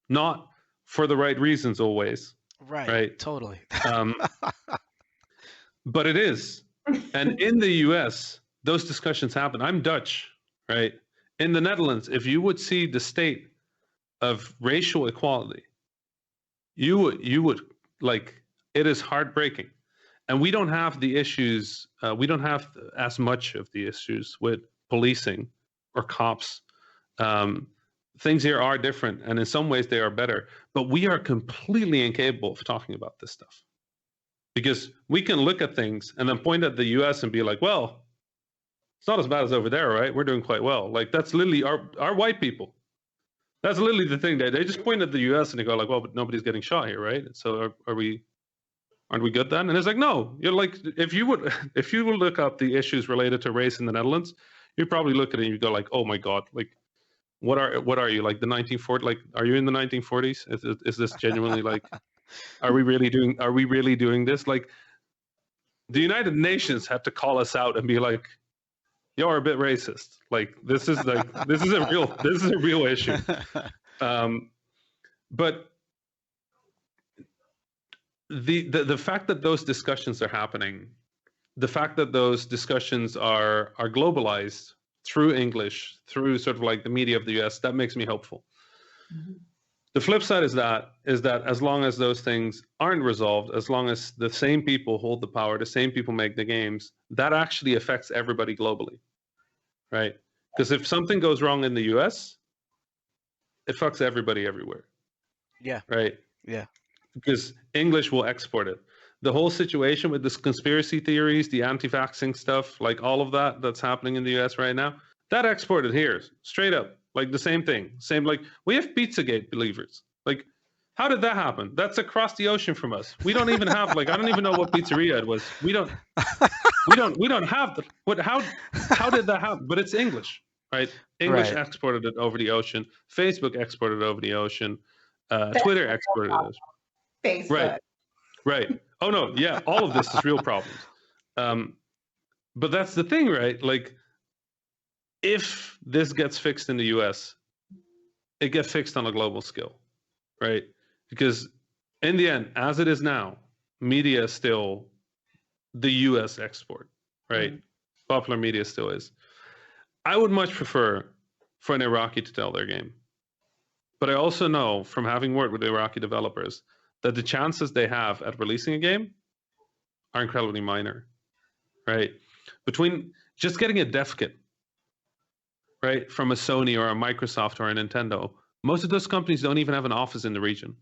Not for the right reasons always. Right. Totally. But it is. And in the US, those discussions happen. I'm Dutch, right? In the Netherlands, if you would see the state of racial equality, you would like, it is heartbreaking. And we don't have the issues, we don't have as much of the issues with policing or cops. Things here are different, and in some ways they are better, but we are completely incapable of talking about this stuff. Because we can look at things and then point at the US and be like, well, it's not as bad as over there, right? We're doing quite well. Like, that's literally our white people. That's literally the thing. They just point at the US and they go like, well, but nobody's getting shot here, right? So aren't we good then? And it's like, no, you're like, if you would look up the issues related to race in the Netherlands, you probably look at it and you go like, oh my God, like, what are you, like the 1940s? Like, are you in the 1940s? Is this genuinely like, are we really doing this? Like, the United Nations had to call us out and be like, you're a bit racist. Like, this is a real issue. But the fact that those discussions are happening, the fact that those discussions are globalized through English, through sort of like the media of the US, that makes me hopeful. Mm-hmm. The flip side is that as long as those things aren't resolved, as long as the same people hold the power, the same people make the games, that actually affects everybody globally, right? Because if something goes wrong in the US, it fucks everybody everywhere. Yeah. Right? Yeah. Because English will export it. The whole situation with this conspiracy theories, the anti-vaxxing stuff, like all of that that's happening in the US right now, that exported here, straight up. Like the same thing. Same, like, we have Pizzagate believers. Like, how did that happen? That's across the ocean from us. We don't even have, like, I don't even know what pizzeria it was. We don't have the, how did that happen? But it's English, right? English exported it over the ocean. Facebook exported it over the ocean. Twitter exported it. Facebook. Right. Oh no, yeah, all of this is real problems. But that's the thing, right? Like, if this gets fixed in the US, it gets fixed on a global scale, right? Because in the end, as it is now, media is still the US export, right? Mm-hmm. Popular media still is. I would much prefer for an Iraqi to tell their game. But I also know from having worked with Iraqi developers that the chances they have at releasing a game are incredibly minor, right? Between just getting a dev kit, right, from a Sony or a Microsoft or a Nintendo, most of those companies don't even have an office in the region,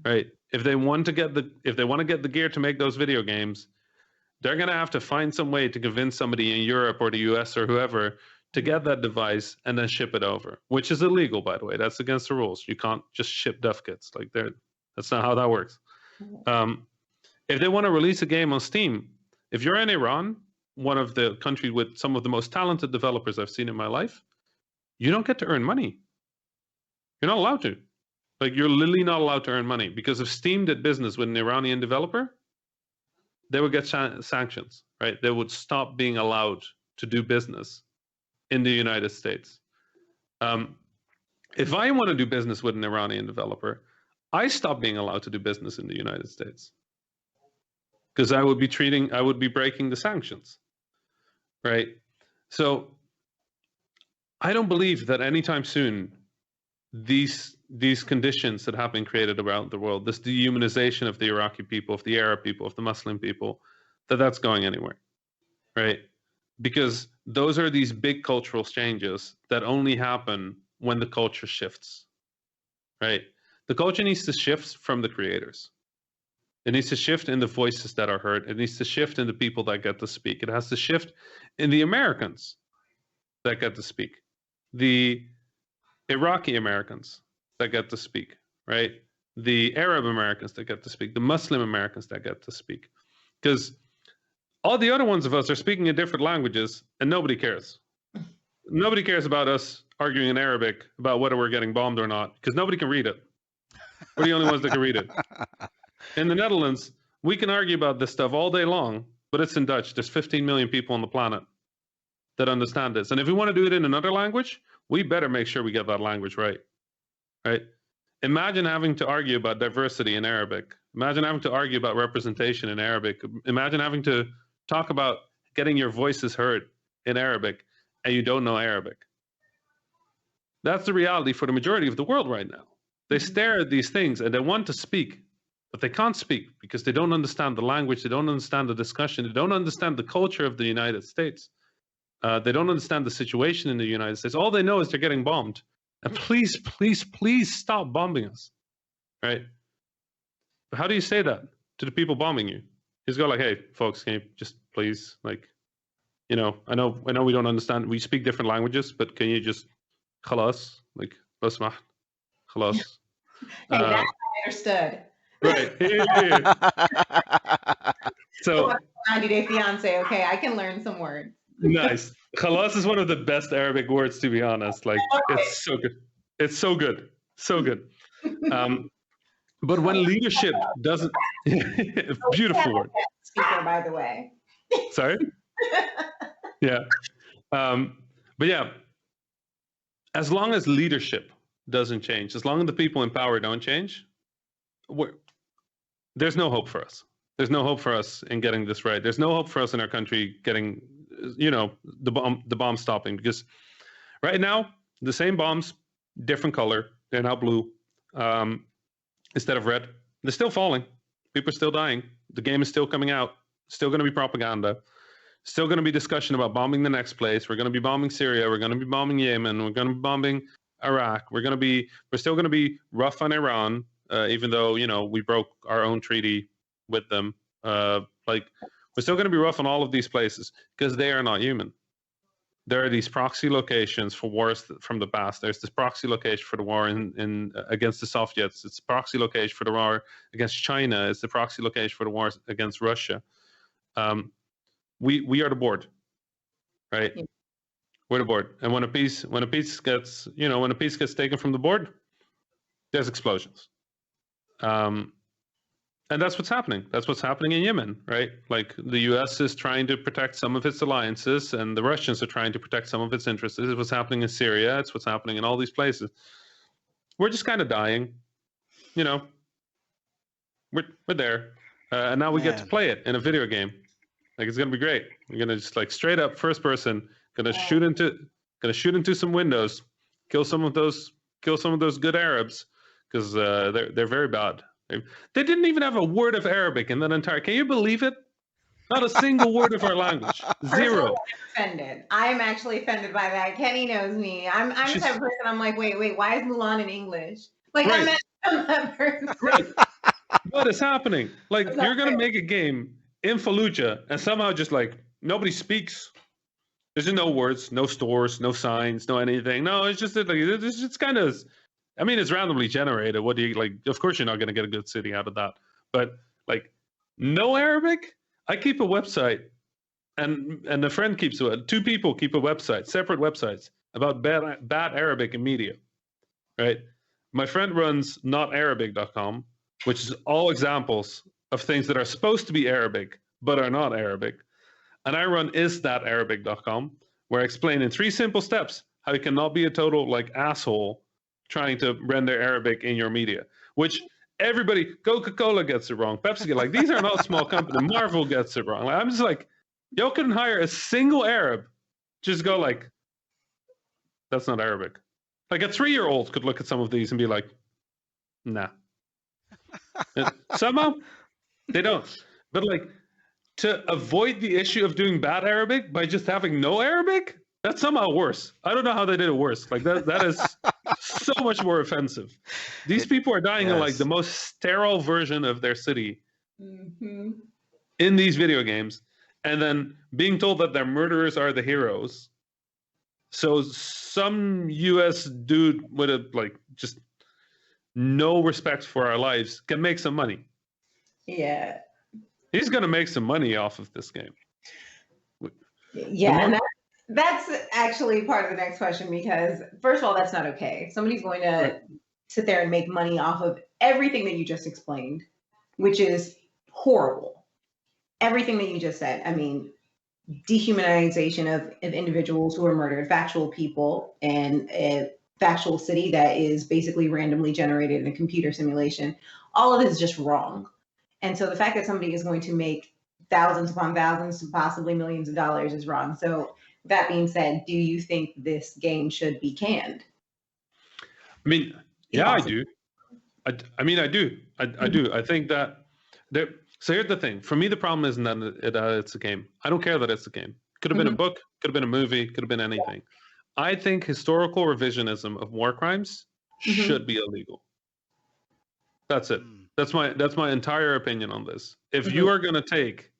right? If they want to get the gear to make those video games, they're going to have to find some way to convince somebody in Europe or the US or whoever to get that device and then ship it over, which is illegal, by the way. That's against the rules. You can't just ship dev kits. Like, that's not how that works. If they want to release a game on Steam, If you're in Iran, one of the countries with some of the most talented developers I've seen in my life, you don't get to earn money. You're not allowed to. Like, you're literally not allowed to earn money, because if Steam did business with an Iranian developer, they would get sanctions, right? They would stop being allowed to do business in the United States. If I want to do business with an Iranian developer, I stop being allowed to do business in the United States, because I would be breaking the sanctions, right? So I don't believe that anytime soon these conditions that have been created around the world, this dehumanization of the Iraqi people, of the Arab people, of the Muslim people, that's going anywhere, right? Because those are these big cultural changes that only happen when the culture shifts, right? The culture needs to shift from the creators. It needs to shift in the voices that are heard. It needs to shift in the people that get to speak. It has to shift in the Americans that get to speak, the Iraqi Americans that get to speak, right? The Arab Americans that get to speak, the Muslim Americans that get to speak. Because all the other ones of us are speaking in different languages and nobody cares. Nobody cares about us arguing in Arabic about whether we're getting bombed or not, because nobody can read it. We're the only ones that can read it. In the Netherlands, we can argue about this stuff all day long, but it's in Dutch. There's 15 million people on the planet that understand this. And if we want to do it in another language, we better make sure we get that language right, right? Imagine having to argue about diversity in Arabic. Imagine having to argue about representation in Arabic. Imagine having to talk about getting your voices heard in Arabic, and you don't know Arabic. That's the reality for the majority of the world right now. They stare at these things and they want to speak, but they can't speak because they don't understand the language, they don't understand the discussion, they don't understand the culture of the United States. They don't understand the situation in the United States. All they know is they're getting bombed. And please, please, please stop bombing us, right? But how do you say that to the people bombing you? You just go like, hey, folks, can you just please, like, you know, I know we don't understand. We speak different languages, but can you just, khalas, like, basmah, khalas. Hey, that I understood. Right. So 90-Day Fiance. Okay, I can learn some words. Nice. Khalas is one of the best Arabic words, to be honest. Like, it's so good. It's so good. So good. But when leadership doesn't, beautiful word. Speaker, by the way. Sorry? Yeah. But yeah, as long as leadership doesn't change, as long as the people in power don't change, there's no hope for us. There's no hope for us in getting this right. There's no hope for us in our country getting, you know, the bomb stopping, because right now the same bombs, different color, they're now blue instead of red. They're still falling. People are still dying. The game is still coming out. Still going to be propaganda. Still going to be discussion about bombing the next place. We're going to be bombing Syria. We're going to be bombing Yemen. We're going to be bombing Iraq. We're still going to be rough on Iran, even though, you know, we broke our own treaty with them. Like, we're still going to be rough on all of these places because they are not human. There are these proxy locations for wars from the past. There's this proxy location for the war in against the Soviets. It's a proxy location for the war against China. It's the proxy location for the war against Russia. We are the board, right? Yeah. We're the board. And when a piece gets, you know, when a piece gets taken from the board, there's explosions. And that's what's happening. That's what's happening in Yemen, right? Like, the US is trying to protect some of its alliances, and the Russians are trying to protect some of its interests. This is what's happening in Syria. It's what's happening in all these places. We're just kind of dying, you know. We're there, and now we get to play it in a video game. Like, it's gonna be great. We're gonna just, like, straight up first person, gonna shoot into some windows, kill some of those good Arabs, because they're very bad. They didn't even have a word of Arabic in that entire. Can you believe it? Not a single word of our language. Zero. Offended. I'm actually offended by that. Kenny knows me. I'm the type of person. I'm like, wait. Why is Mulan in English? Like, right. I'm that person. Right. What is happening? Like, you're gonna make a game in Fallujah, and somehow just, like, nobody speaks. There's no words, no stores, no signs, no anything. No, it's just like it's kind of. I mean, it's randomly generated. What do you, like? Of course, you're not going to get a good city out of that. But, like, no Arabic? I keep a website, and a friend keeps it. Two people keep a website, separate websites about bad Arabic in media, right? My friend runs notarabic.com, which is all examples of things that are supposed to be Arabic but are not Arabic. And I run isthatarabic.com, where I explain in 3 simple steps how you cannot be a total like asshole trying to render Arabic in your media, which everybody, Coca-Cola gets it wrong, Pepsi, like these are not small companies. Marvel gets it wrong. Like, I'm just like, y'all couldn't hire a single Arab, just go like, that's not Arabic. Like a 3-year-old could look at some of these and be like, nah. And somehow they don't. But like, to avoid the issue of doing bad Arabic by just having no Arabic, that's somehow worse. I don't know how they did it worse. Like that is so much more offensive. These people are dying in like the most sterile version of their city in these video games, and then being told that their murderers are the heroes. So some US dude with a like just no respect for our lives can make some money. Yeah. He's going to make some money off of this game. Yeah, and that's actually part of the next question, because first of all, that's not okay. If somebody's going to sit there and make money off of everything that you just explained, which is horrible. Everything that you just said. I mean, dehumanization of individuals who are murdered, factual people, and a factual city that is basically randomly generated in a computer simulation. All of it is just wrong. And so the fact that somebody is going to make thousands upon thousands to possibly millions of dollars is wrong. So that being said, do you think this game should be canned? I mean, yeah, I do. I mean, I do. I do. I think that there. So here's the thing. For me, the problem isn't that it's a game. I don't care that it's a game. Could have been a book. Could have been a movie. Could have been anything. I think historical revisionism of war crimes should be illegal. That's it. That's my entire opinion on this. If you are going to take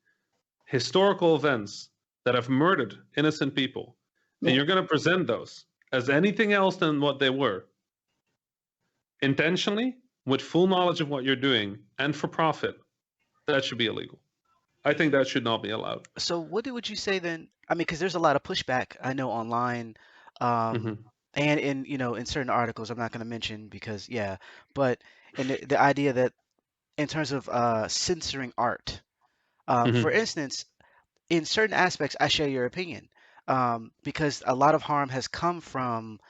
historical events that have murdered innocent people and you're going to present those as anything else than what they were, intentionally, with full knowledge of what you're doing and for profit, that should be illegal. I think that should not be allowed. So what would you say then? I mean, because there's a lot of pushback I know online, and in in certain articles I'm not going to mention because but in the idea that in terms of censoring art, for instance, in certain aspects I share your opinion, because a lot of harm has come from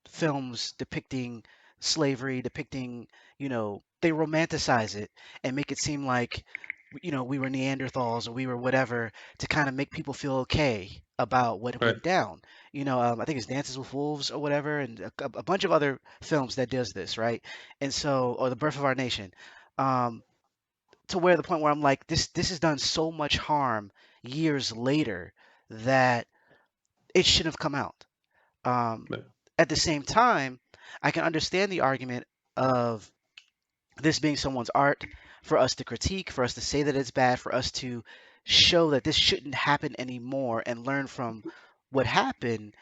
films depicting slavery, depicting they romanticize it and make it seem like we were Neanderthals or we were whatever to kind of make people feel okay about what went down. I think it's Dances with Wolves or whatever, and a bunch of other films that does this, right? And so, or The Birth of Our Nation, to where the point where I'm like, this has done so much harm years later that it shouldn't have come out. At the same time, I can understand the argument of this being someone's art, for us to critique, for us to say that it's bad, for us to show that this shouldn't happen anymore and learn from what happened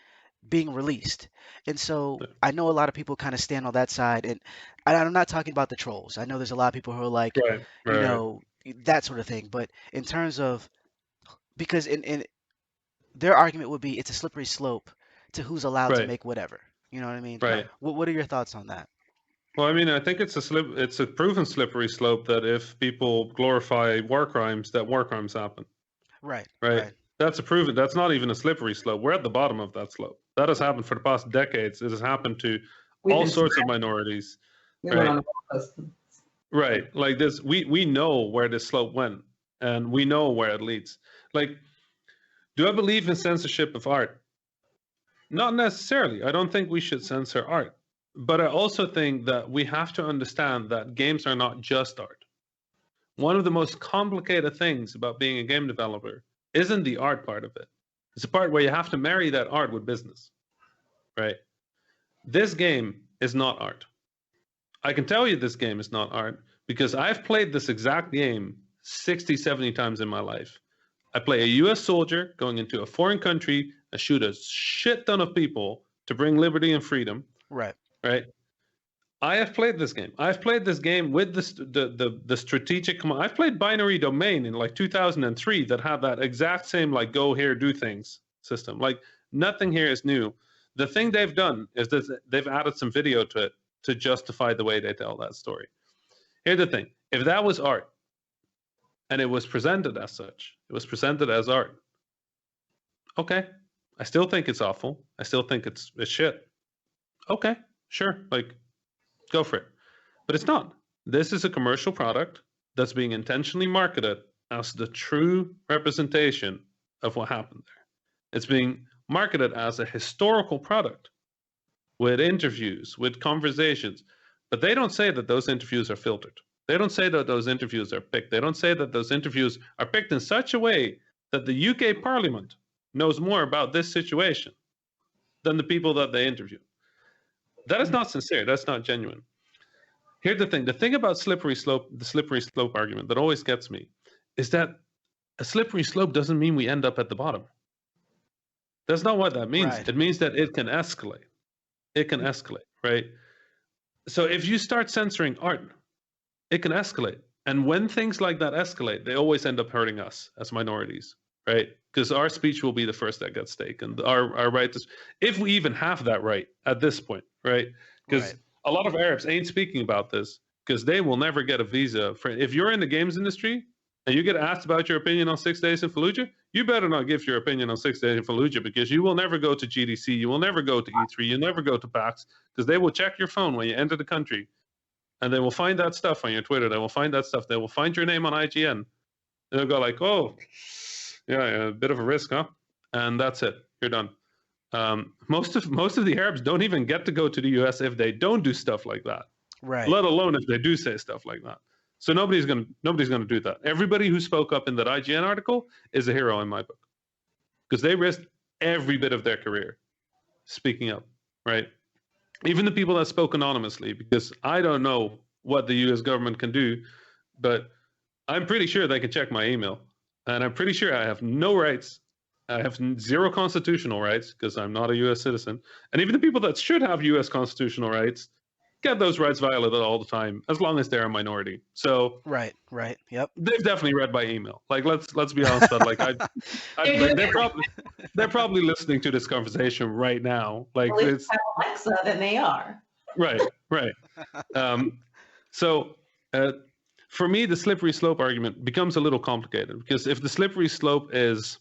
being released. And so I know a lot of people kind of stand on that side, and I'm not talking about the trolls. I know there's a lot of people who are like, that sort of thing. But in terms of, because in their argument would be it's a slippery slope to who's allowed to make whatever. You know what I mean? Right. What are your thoughts on that? Well, I mean, I think it's a proven slippery slope that if people glorify war crimes, that war crimes happen. Right. That's a proven. That's not even a slippery slope. We're at the bottom of that slope. That has happened for the past decades. It has happened to all sorts of minorities. Right. Like this, we know where this slope went, and we know where it leads. Like, do I believe in censorship of art? Not necessarily. I don't think we should censor art. But I also think that we have to understand that games are not just art. One of the most complicated things about being a game developer isn't the art part of it. It's a part where you have to marry that art with business, right? This game is not art. I can tell you this game is not art because I've played this exact game 60, 70 times in my life. I play a US soldier going into a foreign country and shoot a shit ton of people to bring liberty and freedom. Right. I have played this game. I've played this game with the strategic command. I've played Binary Domain in like 2003 that had that exact same like go here, do things system. Like nothing here is new. The thing they've done is that they've added some video to it to justify the way they tell that story. Here's the thing. If that was art and it was presented as such, it was presented as art. Okay. I still think it's awful. I still think it's shit. Okay, sure. Like, go for it. But it's not. This is a commercial product that's being intentionally marketed as the true representation of what happened there. It's being marketed as a historical product with interviews, with conversations. But they don't say that those interviews are filtered. They don't say that those interviews are picked. They don't say that those interviews are picked in such a way that the UK Parliament knows more about this situation than the people that they interviewed. That is not sincere. That's not genuine. Here's the thing about slippery slope, the slippery slope argument that always gets me is that a slippery slope doesn't mean we end up at the bottom. That's not what that means. Right. It means that it can escalate. It can escalate, right? So if you start censoring art, it can escalate. And when things like that escalate, they always end up hurting us as minorities, right? Because our speech will be the first that gets taken. Our right to, if we even have that right at this point, right? Because a lot of Arabs ain't speaking about this because they will never get a visa. If you're in the games industry and you get asked about your opinion on 6 Days in Fallujah, you better not give your opinion on 6 Days in Fallujah because you will never go to GDC, you will never go to E3, you'll never go to PAX because they will check your phone when you enter the country and they will find that stuff on your Twitter. They will find that stuff. They will find your name on IGN. And they'll go like, oh, yeah, a bit of a risk, huh? And that's it. You're done. Most of the Arabs don't even get to go to the US if they don't do stuff like that. Right. Let alone if they do say stuff like that. So nobody's gonna do that. Everybody who spoke up in that IGN article is a hero in my book because they risked every bit of their career speaking up, right? Even the people that spoke anonymously, because I don't know what the US government can do, but I'm pretty sure they can check my email. And I'm pretty sure I have no rights. I have zero constitutional rights because I'm not a US citizen. And even the people that should have US constitutional rights get those rights violated all the time, as long as they're a minority. So right, yep. They've definitely read my email. Like let's be honest, but like they're probably listening to this conversation right now. Like well, it's Alexa than they are. Right. So for me, the slippery slope argument becomes a little complicated because if the slippery slope is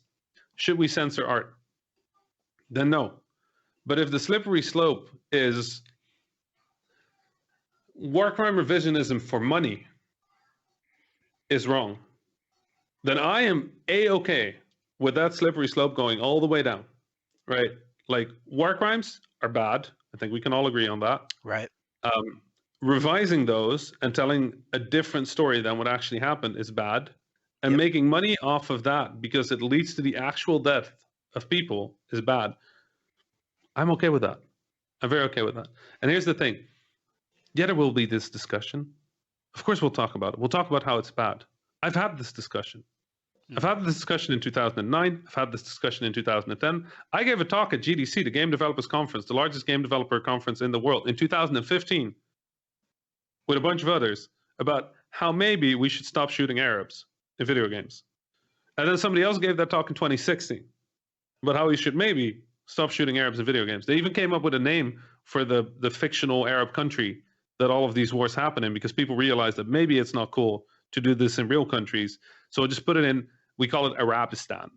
should we censor art, then no. But if the slippery slope is war crime revisionism for money is wrong, then I am A-okay with that slippery slope going all the way down, right? Like war crimes are bad. I think we can all agree on that. Right. Revising those and telling a different story than what actually happened is bad. And making money off of that because it leads to the actual death of people is bad. I'm okay with that. I'm very okay with that. And here's the thing. Yeah, there will be this discussion. Of course, we'll talk about it. We'll talk about how it's bad. I've had this discussion. I've had this discussion in 2009. I've had this discussion in 2010. I gave a talk at GDC, the Game Developers Conference, the largest game developer conference in the world, in 2015, with a bunch of others, about how maybe we should stop shooting Arabs in video games. And then somebody else gave that talk in 2016 about how we should maybe stop shooting Arabs in video games. They even came up with a name for the fictional Arab country that all of these wars happen in because people realized that maybe it's not cool to do this in real countries. So just put it in, we call it Arabistan.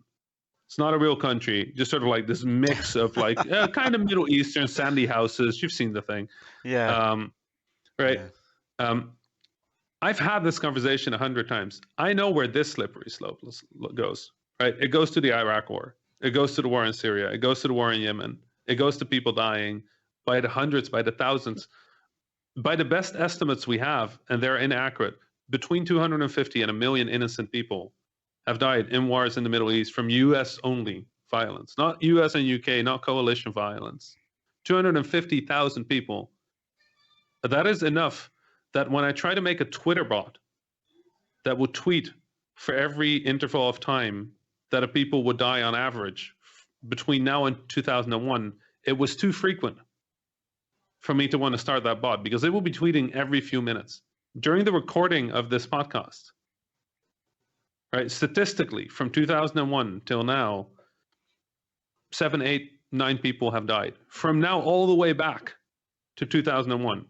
It's not a real country, just sort of like this mix of like kind of Middle Eastern sandy houses. You've seen the thing. Yeah. Right. Yeah. I've had this conversation 100 times. I know where this slippery slope goes, right? It goes to the Iraq war. It goes to the war in Syria. It goes to the war in Yemen. It goes to people dying by the hundreds, by the thousands. By the best estimates we have, and they're inaccurate, between 250 and 1 million innocent people have died in wars in the Middle East from US only violence, not US and UK, not coalition violence. 250,000 people. That is enough that when I try to make a Twitter bot that would tweet for every interval of time that a people would die on average between now and 2001, it was too frequent. for me to want to start that bot, because it will be tweeting every few minutes during the recording of this podcast. Right? Statistically, from 2001 till now, 7, 8, 9 people have died. From now all the way back to 2001,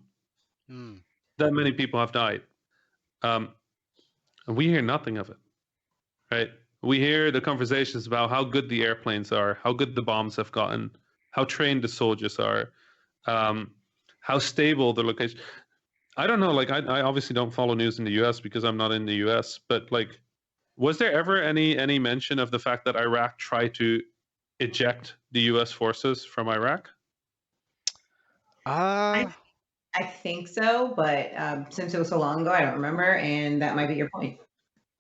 that many people have died. And we hear nothing of it, right? We hear the conversations about how good the airplanes are, how good the bombs have gotten, how trained the soldiers are, how stable the location. I don't know, like I obviously don't follow news in the US because I'm not in the US, but like, was there ever any mention of the fact that Iraq tried to eject the US forces from Iraq? I think so, but since it was so long ago, I don't remember, and that might be your point.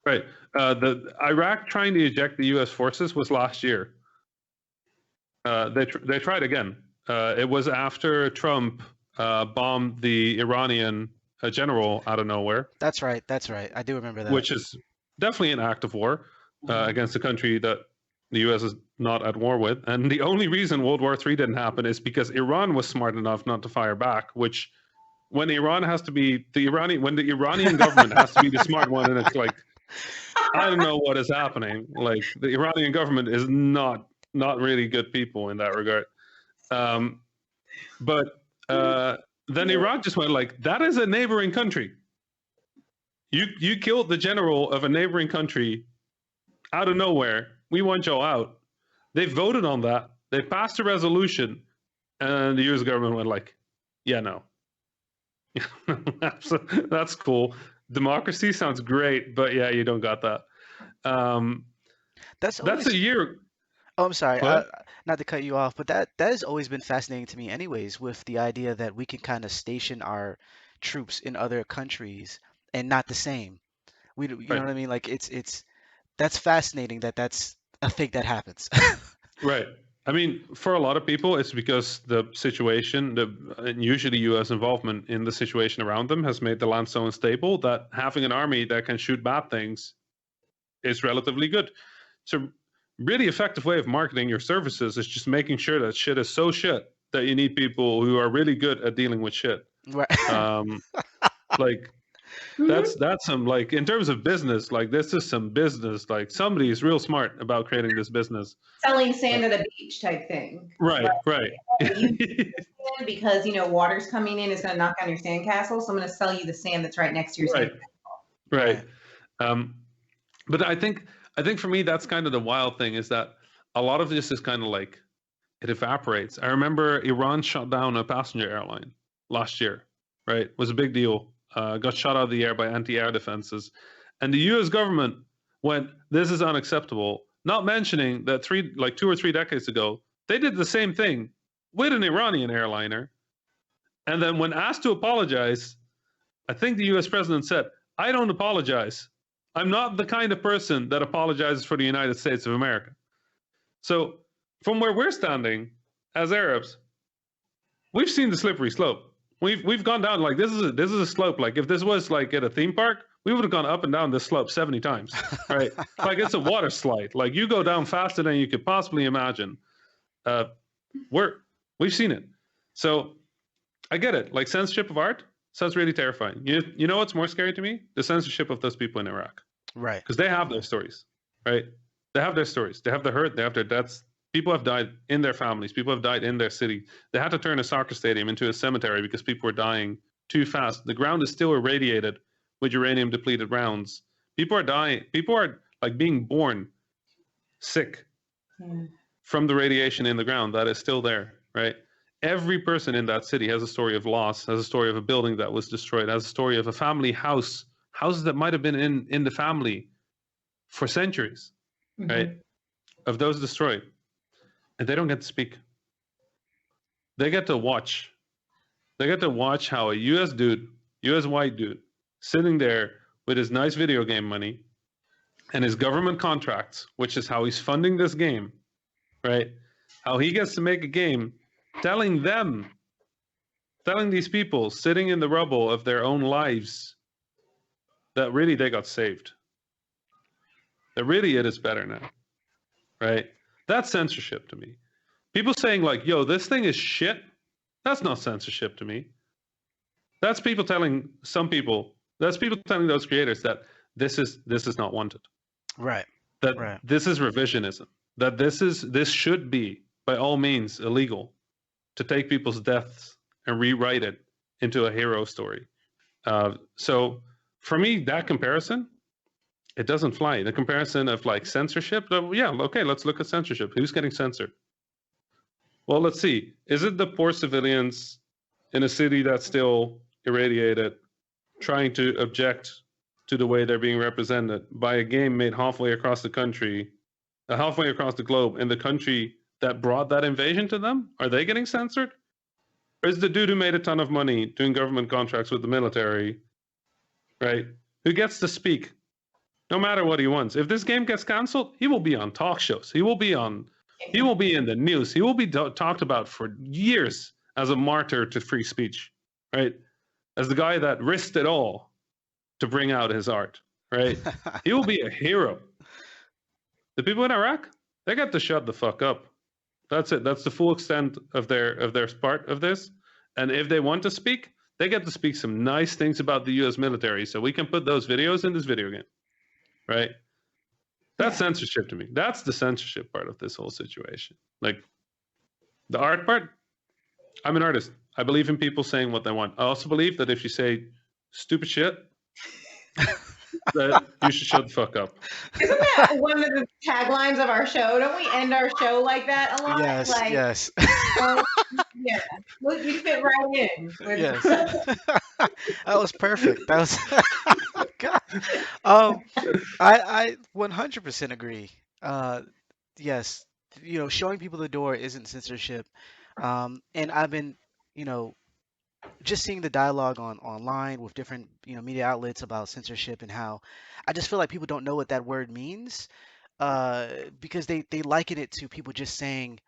Right. The Iraq trying to eject the U.S. forces was last year. They tried again. It was after Trump bombed the Iranian general out of nowhere. That's right. I do remember that. Which is definitely an act of war against a country that the U.S. is not at war with. And the only reason World War III didn't happen is because Iran was smart enough not to fire back, which when Iran has to be when the Iranian government has to be the smart one, and it's like, I don't know what is happening. Like, the Iranian government is not really good people in that regard. But then Iraq just went like, that is a neighboring country. You killed the general of a neighboring country out of nowhere. We want you out. They voted on that. They passed a resolution, and the U.S. government went like, yeah, no. That's cool. Democracy sounds great, but yeah, you don't got that. That's a year. Oh, I'm sorry. Not to cut you off, but that has always been fascinating to me, anyways, with the idea that we can kind of station our troops in other countries and not the same. You know what I mean? Like, that's fascinating that's a thing that happens. Right. I mean, for a lot of people, it's because the situation, and usually U.S. involvement in the situation around them, has made the land so unstable that having an army that can shoot bad things is relatively good. It's a really effective way of marketing your services, is just making sure that shit is so shit that you need people who are really good at dealing with shit. Right. Like, that's some, like, in terms of business, like, this is some business. Like, somebody is real smart about creating this business. Selling sand at a beach type thing. Right. Because, water's coming in, it's going to knock down your sandcastle, so I'm going to sell you the sand that's right next to your sandcastle. Right. But I think for me, that's kind of the wild thing, is that a lot of this is kind of like, it evaporates. I remember Iran shot down a passenger airline last year, right? It was a big deal. Got shot out of the air by anti-air defenses. And the US government went, this is unacceptable. Not mentioning that 2 or 3 decades ago, they did the same thing with an Iranian airliner. And then when asked to apologize, I think the US president said, I don't apologize. I'm not the kind of person that apologizes for the United States of America. So from where we're standing as Arabs, we've seen the slippery slope. We've gone down, like, this is a slope. Like, if this was like at a theme park, we would have gone up and down this slope 70 times, right? Like, it's a water slide. Like, you go down faster than you could possibly imagine. We've seen it. So I get it. Like, censorship of art sounds really terrifying. You know what's more scary to me? The censorship of those people in Iraq. Right. Because they have their stories, right? They have their stories. They have their hurt. They have their deaths. People have died in their families. People have died in their city. They had to turn a soccer stadium into a cemetery because people were dying too fast. The ground is still irradiated with uranium-depleted rounds. People are dying. People are, like, being born sick from the radiation in the ground that is still there, right? Every person in that city has a story of loss, has a story of a building that was destroyed, has a story of a family house, houses that might have been in the family for centuries, right? Of those destroyed. And they don't get to speak. They get to watch. They get to watch how a US white dude, sitting there with his nice video game money and his government contracts, which is how he's funding this game, right? How he gets to make a game telling these people sitting in the rubble of their own lives that really they got saved. That really it is better now, right? That's censorship to me. People saying like, yo, this thing is shit, That's not censorship to me. That's people telling those creators that this is not wanted. Right. That Right. this is revisionism. That this should be by all means illegal to take people's deaths and rewrite it into a hero story. So for me, that comparison, it doesn't fly. The comparison of like censorship, yeah, okay, let's look at censorship. Who's getting censored? Well, let's see. Is it the poor civilians in a city that's still irradiated, trying to object to the way they're being represented by a game made halfway across the country, halfway across the globe, in the country that brought that invasion to them? Are they getting censored? Or is the dude who made a ton of money doing government contracts with the military, right, who gets to speak no matter what he wants? If this game gets canceled, he will be on talk shows. He will be in the news. He will be talked about for years as a martyr to free speech, right? As the guy that risked it all to bring out his art, right? He will be a hero. The people in Iraq, they got to shut the fuck up. That's it. That's the full extent of their part of this. And if they want to speak, they get to speak some nice things about the U.S. military. So we can put those videos in this video game, right? That's censorship to me. That's the censorship part of this whole situation. Like the art part, I'm an artist. I believe in people saying what they want. I also believe that if you say stupid shit, that you should shut the fuck up. Isn't that one of the taglines of our show? Don't we end our show like that a lot? Yes, like, yes. Yeah, well, you fit right in. Yes. That was perfect. That was God. I 100% agree. Yes, showing people the door isn't censorship. And I've been, you know, just seeing the dialogue online with different, media outlets about censorship and how I just feel like people don't know what that word means. Because they liken it to people just saying,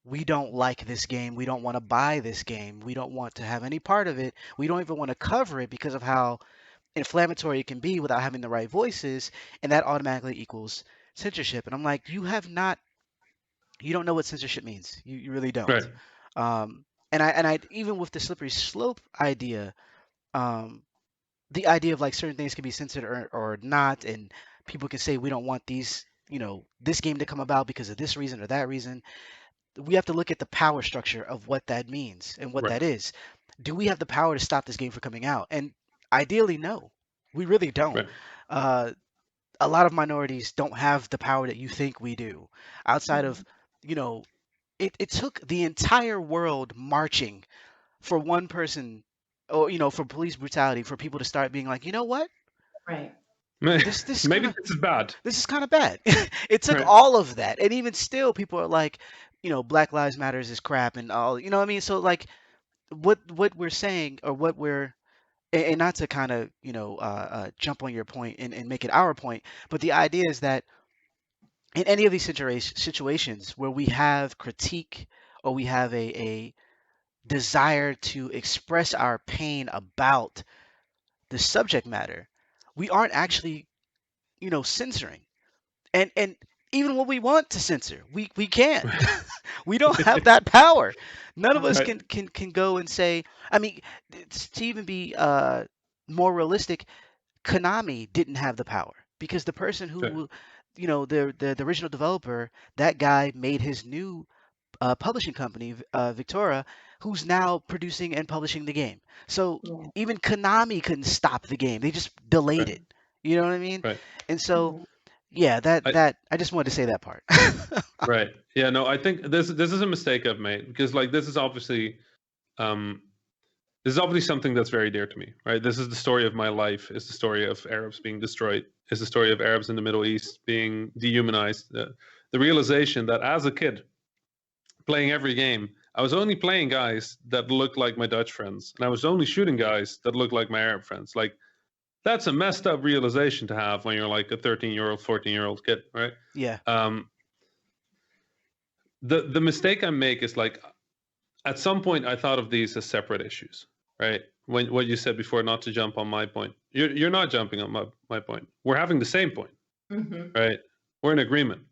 we don't like this game, we don't want to buy this game, we don't want to have any part of it, we don't even want to cover it because of how inflammatory it can be without having the right voices, and that automatically equals censorship. And I'm like, you don't know what censorship means. You really don't. Right. And I even with the slippery slope idea, um, the idea of like certain things can be censored or not, and people can say we don't want this game to come about because of this reason or that reason. We have to look at the power structure of what that means and what Right. that is. Do we have the power to stop this game from coming out? And ideally, no, we really don't. Right. A lot of minorities don't have the power that you think we do. Outside of, it took the entire world marching for one person, or for police brutality, for people to start being like, you know what, Right. this Maybe kinda, this is bad. this is kind of bad. It took Right. all of that, and even still, people are like, Black Lives Matters is crap and all. You know what I mean? So like, what we're saying, or what we're and not to kind of jump on your point and make it our point, but the idea is that in any of these situations where we have critique or we have a desire to express our pain about the subject matter, we aren't actually censoring. And even when we want to censor, we can't. We don't have that power. None of us Right. can go and say, I mean, to even be more realistic, Konami didn't have the power because the person Right. who, the original developer, that guy made his new publishing company, Victoria, who's now producing and publishing the game. So Yeah. even Konami couldn't stop the game; they just delayed Right. it. You know what I mean? Right. And so, yeah, I just wanted to say that part. Right. Yeah. No, I think this is a mistake I've made because like this is obviously something that's very dear to me. Right. This is the story of my life. It's the story of Arabs being destroyed. It's the story of Arabs in the Middle East being dehumanized. The realization that as a kid, playing every game, I was only playing guys that looked like my Dutch friends, and I was only shooting guys that looked like my Arab friends. Like that's a messed up realization to have when you're like a 13-year-old, 14-year-old kid, right? Yeah. The mistake I make is like at some point I thought of these as separate issues, right? When what you said before, not to jump on my point. You're not jumping on my point. We're having the same point, right? We're in agreement.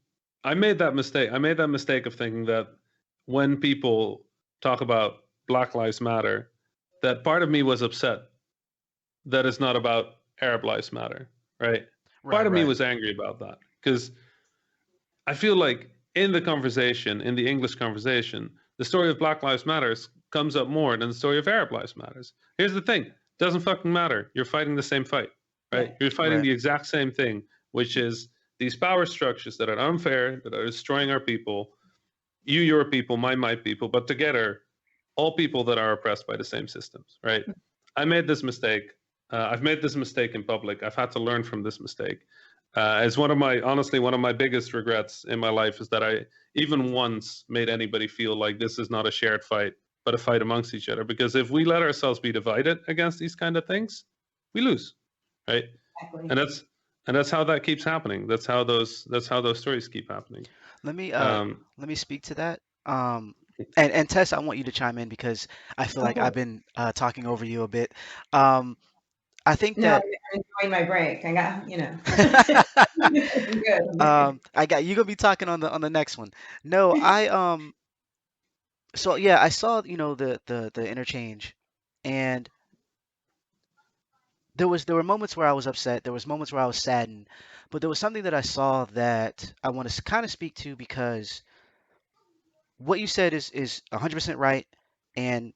I made that mistake. I made that mistake of thinking that when people talk about Black Lives Matter, that part of me was upset that it's not about Arab Lives Matter, right? Part of me was angry about that because I feel like in the conversation, in the English conversation, the story of Black Lives Matters comes up more than the story of Arab Lives Matters. Here's the thing: it doesn't fucking matter. You're fighting the same fight, right? You're fighting the exact same thing, which is these power structures that are unfair, that are destroying our people. You, your people, my people, but together, all people that are oppressed by the same systems, right? I made this mistake. I've made this mistake in public. I've had to learn from this mistake. It's honestly, one of my biggest regrets in my life is that I even once made anybody feel like this is not a shared fight, but a fight amongst each other. Because if we let ourselves be divided against these kind of things, we lose, right? Exactly. And that's how that keeps happening. That's how those stories keep happening. Let me speak to that. And Tess, I want you to chime in because I feel like I've been talking over you a bit. I think that I'm enjoying my break. I got, good. I got you gonna be talking on the next one. No, so yeah, I saw the interchange, and there were moments where I was upset, there was moments where I was saddened, but there was something that I saw that I want to kind of speak to because what you said is 100% right, and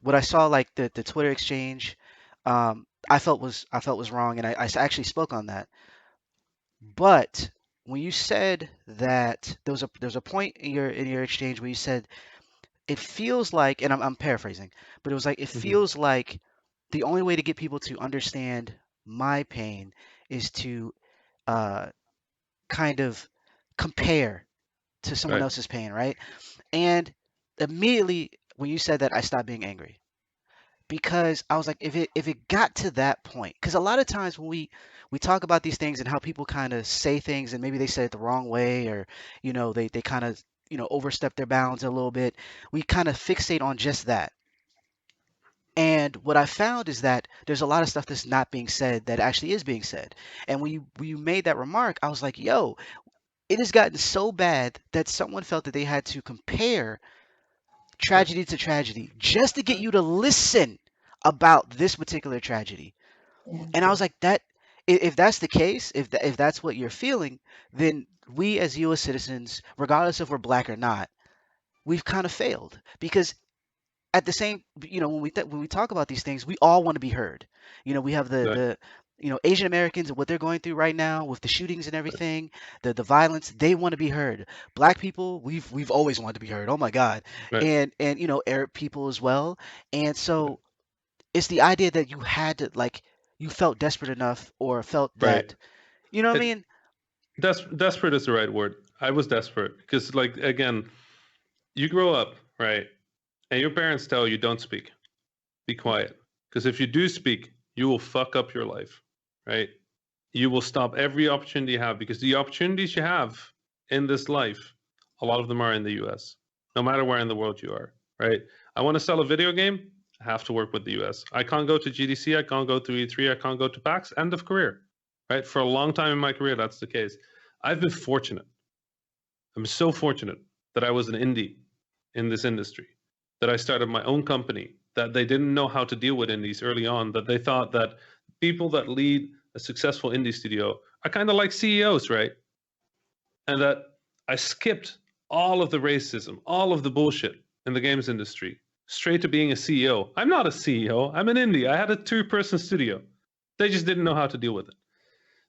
what I saw, like the Twitter exchange, I felt was wrong, and I actually spoke on that. But when you said that there was a point in your exchange where you said it feels like, and I'm paraphrasing, but it was like it feels like the only way to get people to understand my pain is to uh, kind of compare to someone else's pain, right? And immediately when you said that, I stopped being angry because I was like, if it got to that point, because a lot of times when we talk about these things and how people kind of say things and maybe they say it the wrong way, or they kind of overstep their bounds a little bit, we kind of fixate on just that. And what I found is that there's a lot of stuff that's not being said that actually is being said. And when you made that remark, I was like, yo, it has gotten so bad that someone felt that they had to compare tragedy to tragedy just to get you to listen about this particular tragedy. And I was like, if that's the case, if that's what you're feeling, then we as U.S. citizens, regardless if we're black or not, we've kind of failed because at the same, when we talk about these things, we all want to be heard. We have the Asian Americans and what they're going through right now with the shootings and everything, the violence, they want to be heard. Black people, we've always wanted to be heard. Oh my God. And Arab people as well. And so it's the idea that you had to, like, you felt desperate enough or felt that, you know what I mean? Desperate is the right word. I was desperate because, like, again, you grow up, right? And your parents tell you, don't speak, be quiet. Because if you do speak, you will fuck up your life, right? You will stop every opportunity you have because the opportunities you have in this life, a lot of them are in the US, no matter where in the world you are, right? I want to sell a video game, I have to work with the US. I can't go to GDC, I can't go to E3, I can't go to PAX, end of career, right? For a long time in my career, that's the case. I've been fortunate. I'm so fortunate that I was an indie in this industry, that I started my own company, that they didn't know how to deal with indies early on, that they thought that people that lead a successful indie studio are kind of like CEOs, right? And that I skipped all of the racism, all of the bullshit in the games industry, straight to being a CEO. I'm not a CEO, I'm an indie. I had a 2-person studio. They just didn't know how to deal with it.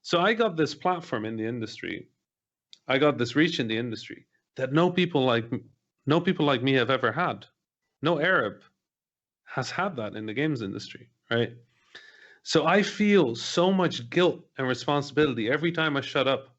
So I got this platform in the industry. I got this reach in the industry that no people like me have ever had. No Arab has had that in the games industry, right? So I feel so much guilt and responsibility every time I shut up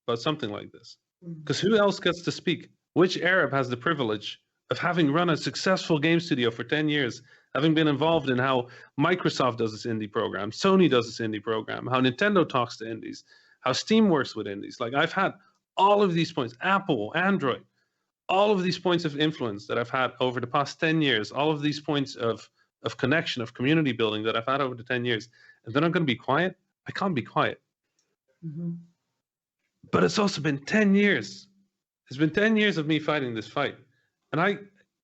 about something like this. Because who else gets to speak? Which Arab has the privilege of having run a successful game studio for 10 years, having been involved in how Microsoft does its indie program, Sony does its indie program, how Nintendo talks to indies, how Steam works with indies. Like, I've had all of these points, Apple, Android, all of these points of influence that I've had over the past 10 years, all of these points of connection, of community building that I've had over the 10 years. And then I'm going to be quiet? I can't be quiet. But it's also been 10 years. It's been 10 years of me fighting this fight. And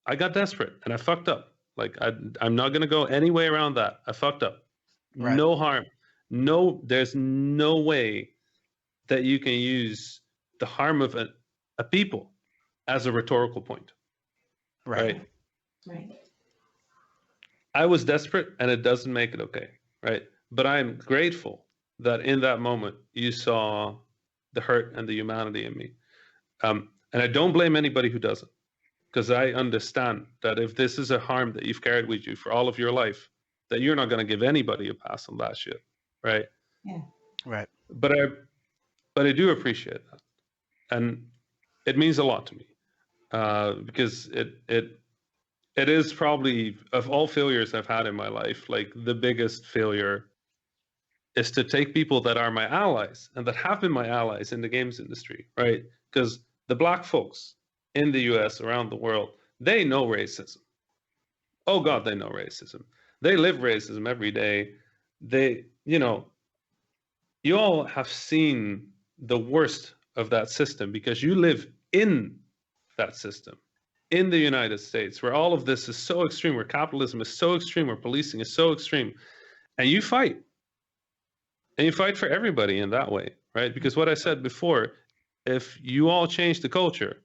I got desperate and I fucked up. Like I'm not gonna go any way around that. I fucked up. Right. No harm. No, there's no way that you can use the harm of a people as a rhetorical point. Right. Right. I was desperate, and it doesn't make it okay, right? But I'm grateful that in that moment you saw the hurt and the humanity in me, and I don't blame anybody who doesn't, because I understand that if this is a harm that you've carried with you for all of your life, that you're not going to give anybody a pass on that shit, right? Yeah. Right. But I do appreciate that, and it means a lot to me, because it is probably, of all failures I've had in my life, like the biggest failure is to take people that are my allies and that have been my allies in the games industry, right? Because the black folks in the US, around the world, they know racism. Oh God, they know racism. They live racism every day. They, you all have seen the worst of that system because you live in that system in the United States, where all of this is so extreme, where capitalism is so extreme, where policing is so extreme, and you fight. And you fight for everybody in that way, right? Because what I said before, if you all change the culture,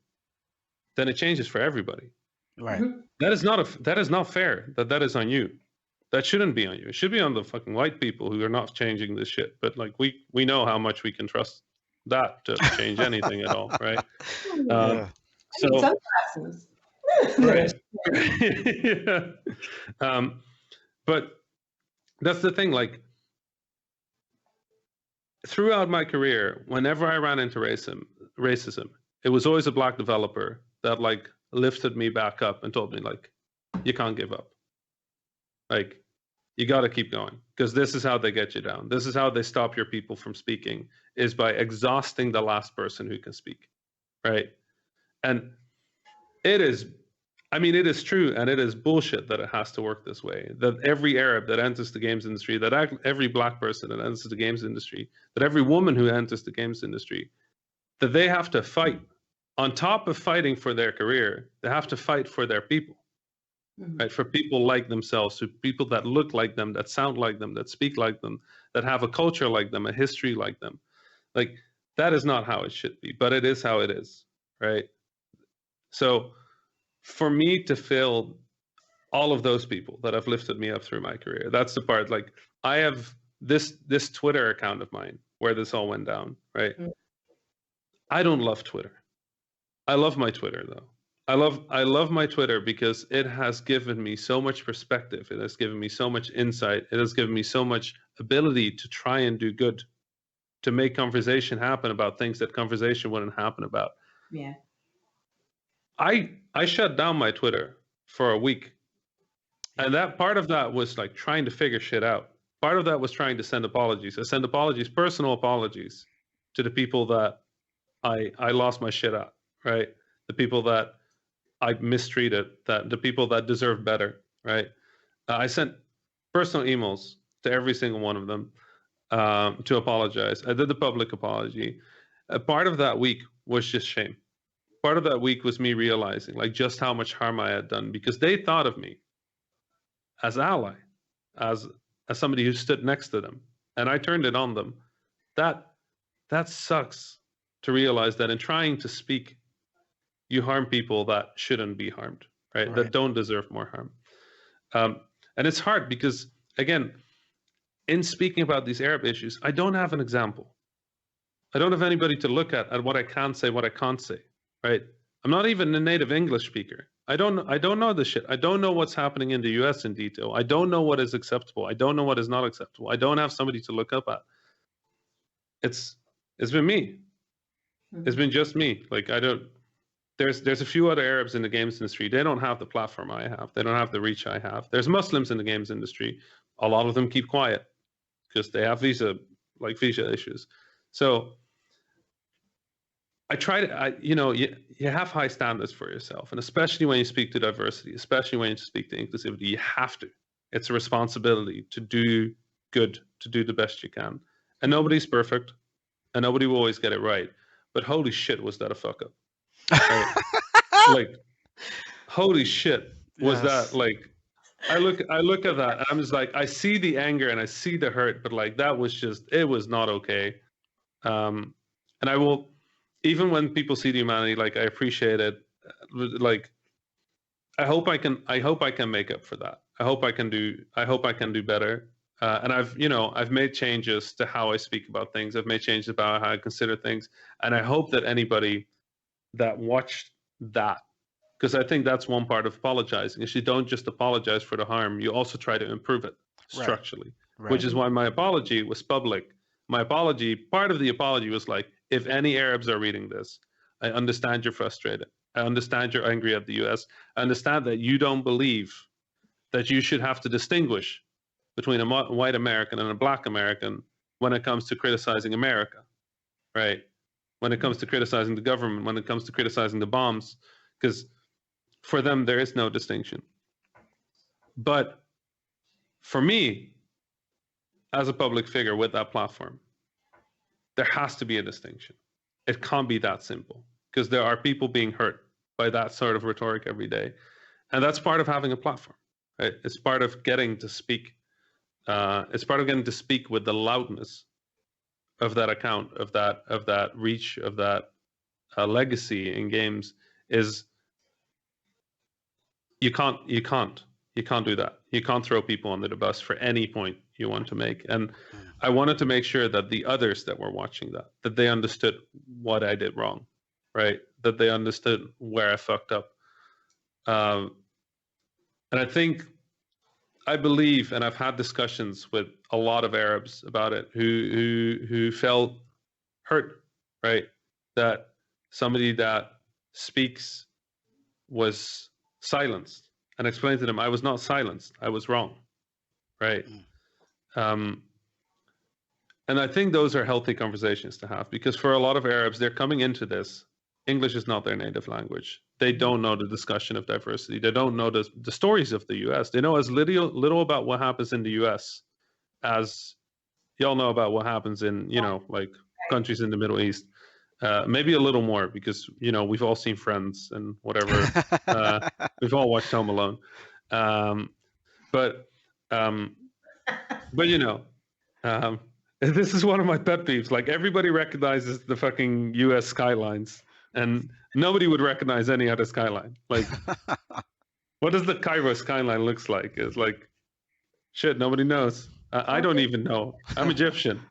then it changes for everybody. Right. That is not fair. That is on you. That shouldn't be on you. It should be on the fucking white people who are not changing this shit. But like we know how much we can trust that to change anything at all, right? Yeah. So sunglasses. right. Yeah. But that's the thing. Like throughout my career, whenever I ran into racism, it was always a black developer that like lifted me back up and told me like, you can't give up. Like you got to keep going because this is how they get you down. This is how they stop your people from speaking, is by exhausting the last person who can speak, right? And it is true, and it is bullshit that it has to work this way. That every Arab that enters the games industry, that every black person that enters the games industry, that every woman who enters the games industry, that they have to fight. On top of fighting for their career, they have to fight for their people, right? For people like themselves, for people that look like them, that sound like them, that speak like them, that have a culture like them, a history like them. Like that is not how it should be, but it is how it is, right? So for me to fail all of those people that have lifted me up through my career, that's the part. Like I have this Twitter account of mine where this all went down, right? I don't love Twitter. I love my Twitter though. I love my Twitter because it has given me so much perspective. It has given me so much insight. It has given me so much ability to try and do good, to make conversation happen about things that conversation wouldn't happen about. Yeah. I shut down my Twitter for a week. And that part of that was like trying to figure shit out. Part of that was trying to send apologies. I send apologies, personal apologies to the people that I lost my shit at, right? The people that I mistreated, that the people that deserve better, right? I sent personal emails to every single one of them to apologize. I did the public apology. Part of that week was just shame. Part of that week was me realizing like just how much harm I had done because they thought of me as ally, as somebody who stood next to them, and I turned it on them. That sucks to realize that in trying to speak, you harm people that shouldn't be harmed, right? That don't deserve more harm. And it's hard because, again, in speaking about these Arab issues, I don't have an example. I don't have anybody to look at what I can say, what I can't say, right? I'm not even a native English speaker. I don't know this shit. I don't know what's happening in the US in detail. I don't know what is acceptable. I don't know what is not acceptable. I don't have somebody to look up at. It's been me. It's been just me. Like there's a few other Arabs in the games industry. They don't have the platform I have. They don't have the reach I have. There's Muslims in the games industry. A lot of them keep quiet because they have visa issues. So I try to, you have high standards for yourself, and especially when you speak to diversity, especially when you speak to inclusivity, you have to. It's a responsibility to do good, to do the best you can. And nobody's perfect, and nobody will always get it right. But holy shit, was that a fuck up? Right? Like, holy shit, was that Yes. like, I look at that and I'm just like, I see the anger and I see the hurt, but like that was just, it was not okay. And I will, even when people see the humanity, like I appreciate it. Like I hope I can make up for that. I hope I can do better. And I've made changes to how I speak about things. I've made changes about how I consider things, and I hope that anybody that watched that, because I think that's one part of apologizing, is you don't just apologize for the harm, you also try to improve it Right. structurally, Right. which is why my apology was public. My apology, part of the apology was like, if any Arabs are reading this, I understand you're frustrated. I understand you're angry at the US. I understand that you don't believe that you should have to distinguish between a white American and a black American when it comes to criticizing America, right? When it comes to criticizing the government, when it comes to criticizing the bombs, because for them, there is no distinction. But for me, as a public figure with that platform, there has to be a distinction. It can't be that simple, because there are people being hurt by that sort of rhetoric every day. And that's part of having a platform, right? It's part of getting to speak. It's part of getting to speak with the loudness of that account, of that reach, of that legacy in games. Is you can't do that. You can't throw people under the bus for any point you want to make. And I wanted to make sure that the others that were watching that they understood what I did wrong, right? That they understood where I fucked up. And I believe, and I've had discussions with a lot of Arabs about it, who felt hurt, right? That somebody that speaks was silenced, and explain to them, I was not silenced, I was wrong, right? And I think those are healthy conversations to have, because for a lot of Arabs, they're coming into this, English is not their native language. They don't know the discussion of diversity. They don't know the stories of the US. They know as little about what happens in the US as y'all know about what happens in, like countries in the Middle East. Maybe a little more, because we've all seen Friends and whatever. We've all watched Home Alone, but this is one of my pet peeves. Like, everybody recognizes the fucking U.S. skylines, and nobody would recognize any other skyline. Like, what does the Cairo skyline looks like? It's like, shit, nobody knows. I don't even know. I'm Egyptian.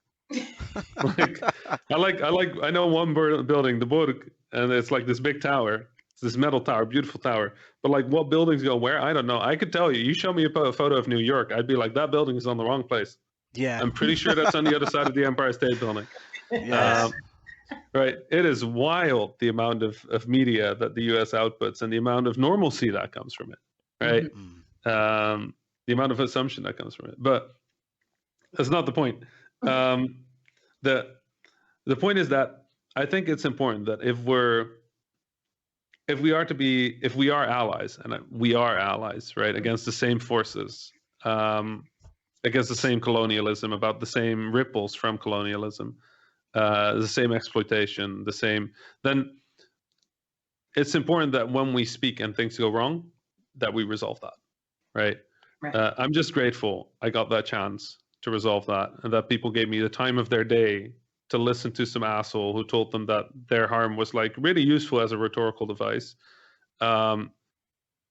I know one building, the Burj, and it's like this big tower. It's this metal tower, beautiful tower. But like, what buildings go where? I don't know. I could tell you. You show me a photo of New York, I'd be like, that building is on the wrong place. Yeah. I'm pretty sure that's on the other side of the Empire State Building. Yes. Right. It is wild, the amount of media that the U.S. outputs and the amount of normalcy that comes from it. Right. The amount of assumption that comes from it. But that's not the point. The point is that I think it's important that if we are allies, and we are allies, right, against the same forces, against the same colonialism, about the same ripples from colonialism, the same exploitation, then it's important that when we speak and things go wrong, that we resolve that, right? I'm just grateful I got that chance to resolve that, and that people gave me the time of their day to listen to some asshole who told them that their harm was like really useful as a rhetorical device, and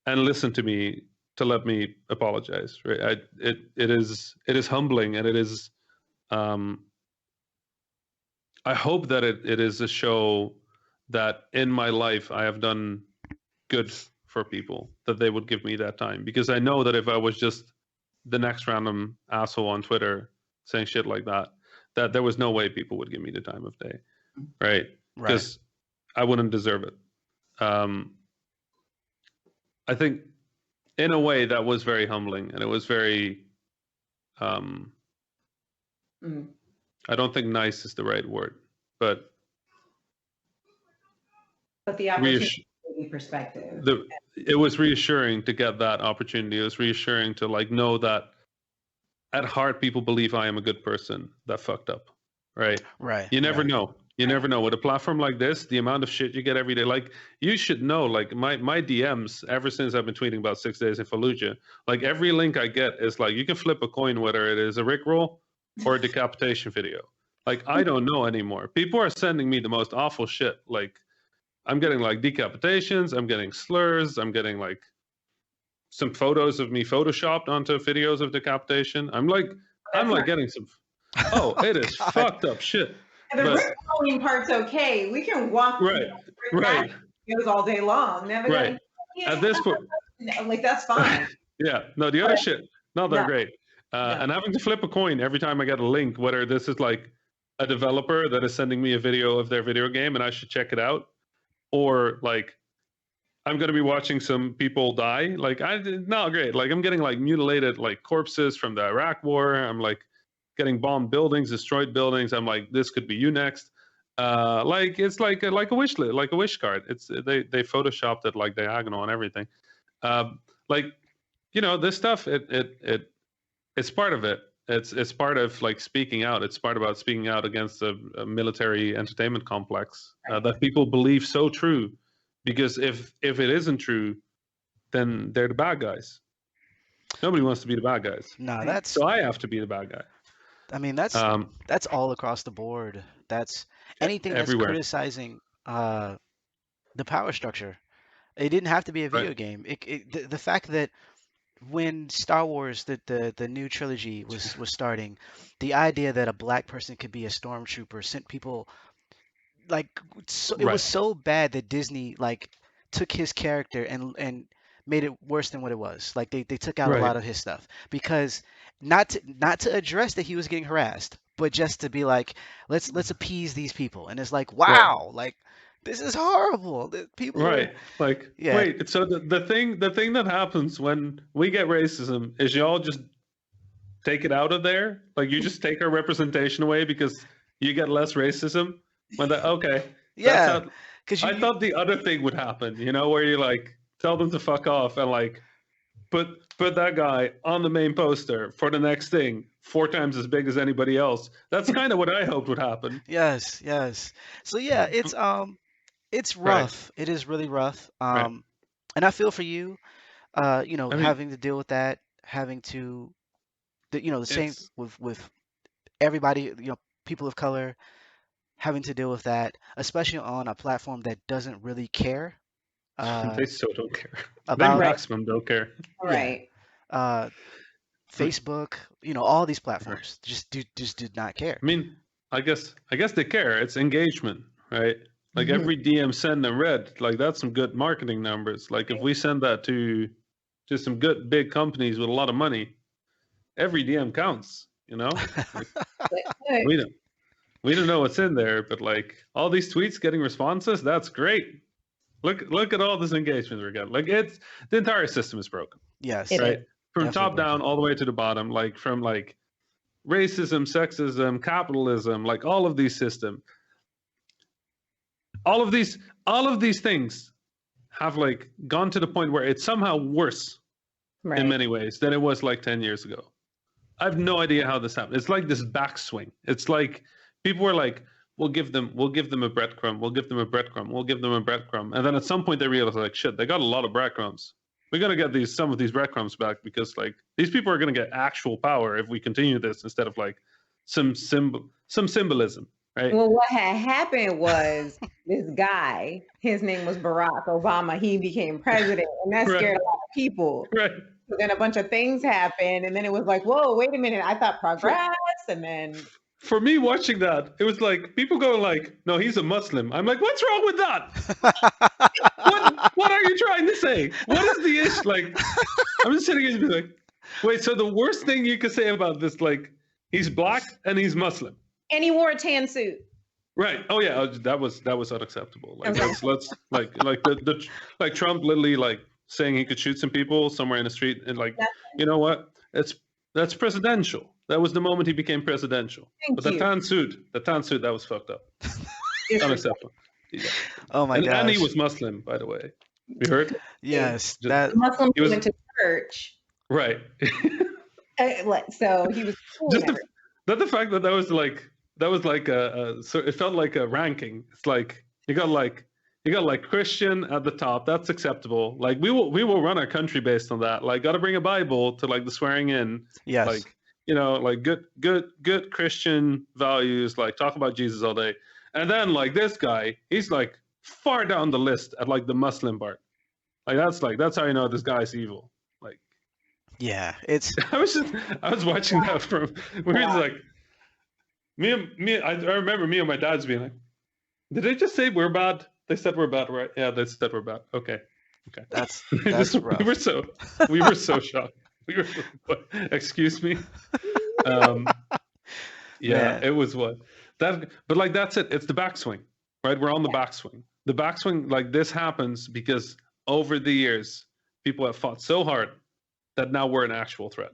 listen to me, to let me apologize. Right? It is humbling, and it is. I hope that it is a show that in my life I have done good for people, that they would give me that time, because I know that if I was just the next random asshole on Twitter saying shit like that there was no way people would give me the time of day, right? Because I wouldn't deserve it. I think in a way that was very humbling, and it was very I don't think nice is the right word, but the opportunity perspective. It was reassuring to get that opportunity. It was reassuring to like know that at heart people believe I am a good person that fucked up, right? You never know. You never know. With a platform like this, the amount of shit you get every day, like you should know, like my DMs, ever since I've been tweeting about 6 days in Fallujah, like every link I get is like, you can flip a coin whether it is a Rickroll or a decapitation video. Like, I don't know anymore. People are sending me the most awful shit. Like, I'm getting like decapitations, I'm getting slurs, I'm getting like some photos of me photoshopped onto videos of decapitation. I'm like getting some, it is God. fucked up shit. The Rick rolling part's okay. We can walk right. videos all day long. Never right. At this point, like that's fine. Yeah. No, the other shit, not that great. And having to flip a coin every time I get a link, whether this is like a developer that is sending me a video of their video game and I should check it out, or like I'm going to be watching some people die. Like, not great. Like, I'm getting like mutilated like corpses from the Iraq War. I'm like getting bombed buildings, destroyed buildings. I'm like, this could be you next. Like, it's like a wish list, like a wish card. It's they photoshopped it like diagonal and everything. Like, you know, this stuff. It's part of it. It's part of like speaking out. It's part about speaking out against a military entertainment complex that people believe so true. Because if it isn't true, then they're the bad guys. Nobody wants to be the bad guys. No, so I have to be the bad guy. I mean, that's all across the board. That's anything everywhere. That's criticizing the power structure. It didn't have to be a video game. The fact that when Star Wars, the new trilogy was starting, the idea that a black person could be a stormtrooper sent people like it was so bad that Disney like took his character and made it worse than what it was. Like they took out a lot of his stuff because not to address that he was getting harassed, but just to be like, let's appease these people. And it's like, wow, like this is horrible. People wait, so the thing that happens when we get racism is y'all just take it out of there. Like you just take our representation away because you get less racism. When because I thought the other thing would happen, you know, where you like tell them to fuck off and like put that guy on the main poster for the next thing 4 times as big as anybody else. That's kind of what I hoped would happen. Yes. So yeah, it's rough. It is really rough. And I feel for you, you know, having to deal with that, having to, the same with everybody, you know, people of color. Having to deal with that, especially on a platform that doesn't really care. They so don't care. About maximum don't care. Right. Facebook, you know, all these platforms just did not care. I mean, I guess they care. It's engagement, right? Like every DM send and read, like that's some good marketing numbers. Like if we send that to some good big companies with a lot of money, every DM counts, you know? Like, we don't know what's in there, but like all these tweets getting responses, that's great. Look at all this engagement we're getting. Like it's the entire system is broken. Yes. Right. From top down all the way to the bottom, like from like racism, sexism, capitalism, like all of these systems. All of these things have like gone to the point where it's somehow worse in many ways than it was like 10 years ago. I have no idea how this happened. It's like this backswing. It's like people were like, we'll give them a breadcrumb, we'll give them a breadcrumb, we'll give them a breadcrumb. And then at some point they realized like, shit, they got a lot of breadcrumbs. We're going to get some of these breadcrumbs back because like these people are going to get actual power if we continue this instead of like some symbolism, right? Well, what had happened was this guy, his name was Barack Obama, he became president and that scared a lot of people. Right. So then a bunch of things happened and then it was like, whoa, wait a minute, I thought progress and then... For me watching that, it was like people going like, no, he's a Muslim. I'm like, what's wrong with that? what are you trying to say? What is the issue? Like, I'm just sitting here and be like, wait, so the worst thing you could say about this, like, he's black and he's Muslim. And he wore a tan suit. Right. Oh yeah, that was unacceptable. Like let's like Trump literally like saying he could shoot some people somewhere in the street and like, you know what? That's presidential. That was the moment he became presidential. But the tan suit, that was fucked up. Unacceptable. Yeah. Oh my god. And he was Muslim, by the way. You heard? Yes. Muslim went to church. Right. So he was cool. Just the fact that was like that was like so it felt like a ranking. It's like you got like Christian at the top. That's acceptable. Like we will run our country based on that. Like got to bring a Bible to like the swearing in. Yes. Like like good Christian values. Like talk about Jesus all day. And then like this guy, he's like far down the list at like the Muslim part. Like that's how you know this guy's evil. Like Yeah, it's I was watching that from we were just like I remember me and my dad's being like, did they just say we're bad? They said we're bad, right? Yeah, they said we're bad. Okay. that's rough. we were so shocked. We were what? Excuse me. Yeah, Man. it was what that, but like that's it. It's the backswing, right? We're on the backswing. The backswing, like this happens because over the years, people have fought so hard that now we're an actual threat.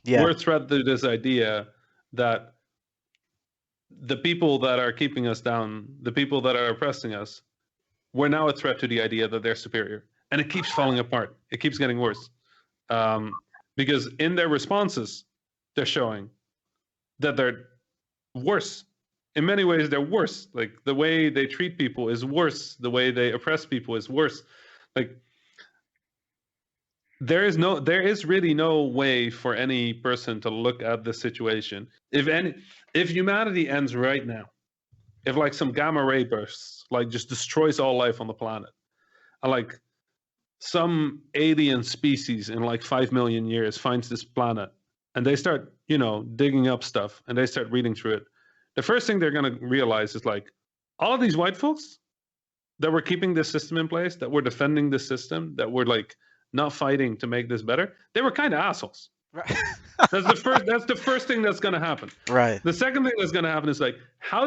Yeah. We're a threat to this idea that the people that are keeping us down, the people that are oppressing us, we're now a threat to the idea that they're superior. And it keeps falling apart. It keeps getting worse. Because in their responses, they're showing that they're worse. In many ways, they're worse. Like the way they treat people is worse. The way they oppress people is worse. Like there is really no way for any person to look at the situation. If humanity ends right now, if like some gamma ray bursts, like just destroys all life on the planet, and like some alien species in like 5 million years finds this planet and they start, digging up stuff and they start reading through it, the first thing they're going to realize is like all of these white folks that were keeping this system in place, that were defending this system, that were like not fighting to make this better, they were kind of assholes. Right. That's the first thing that's going to happen. Right. The second thing that's going to happen is like, they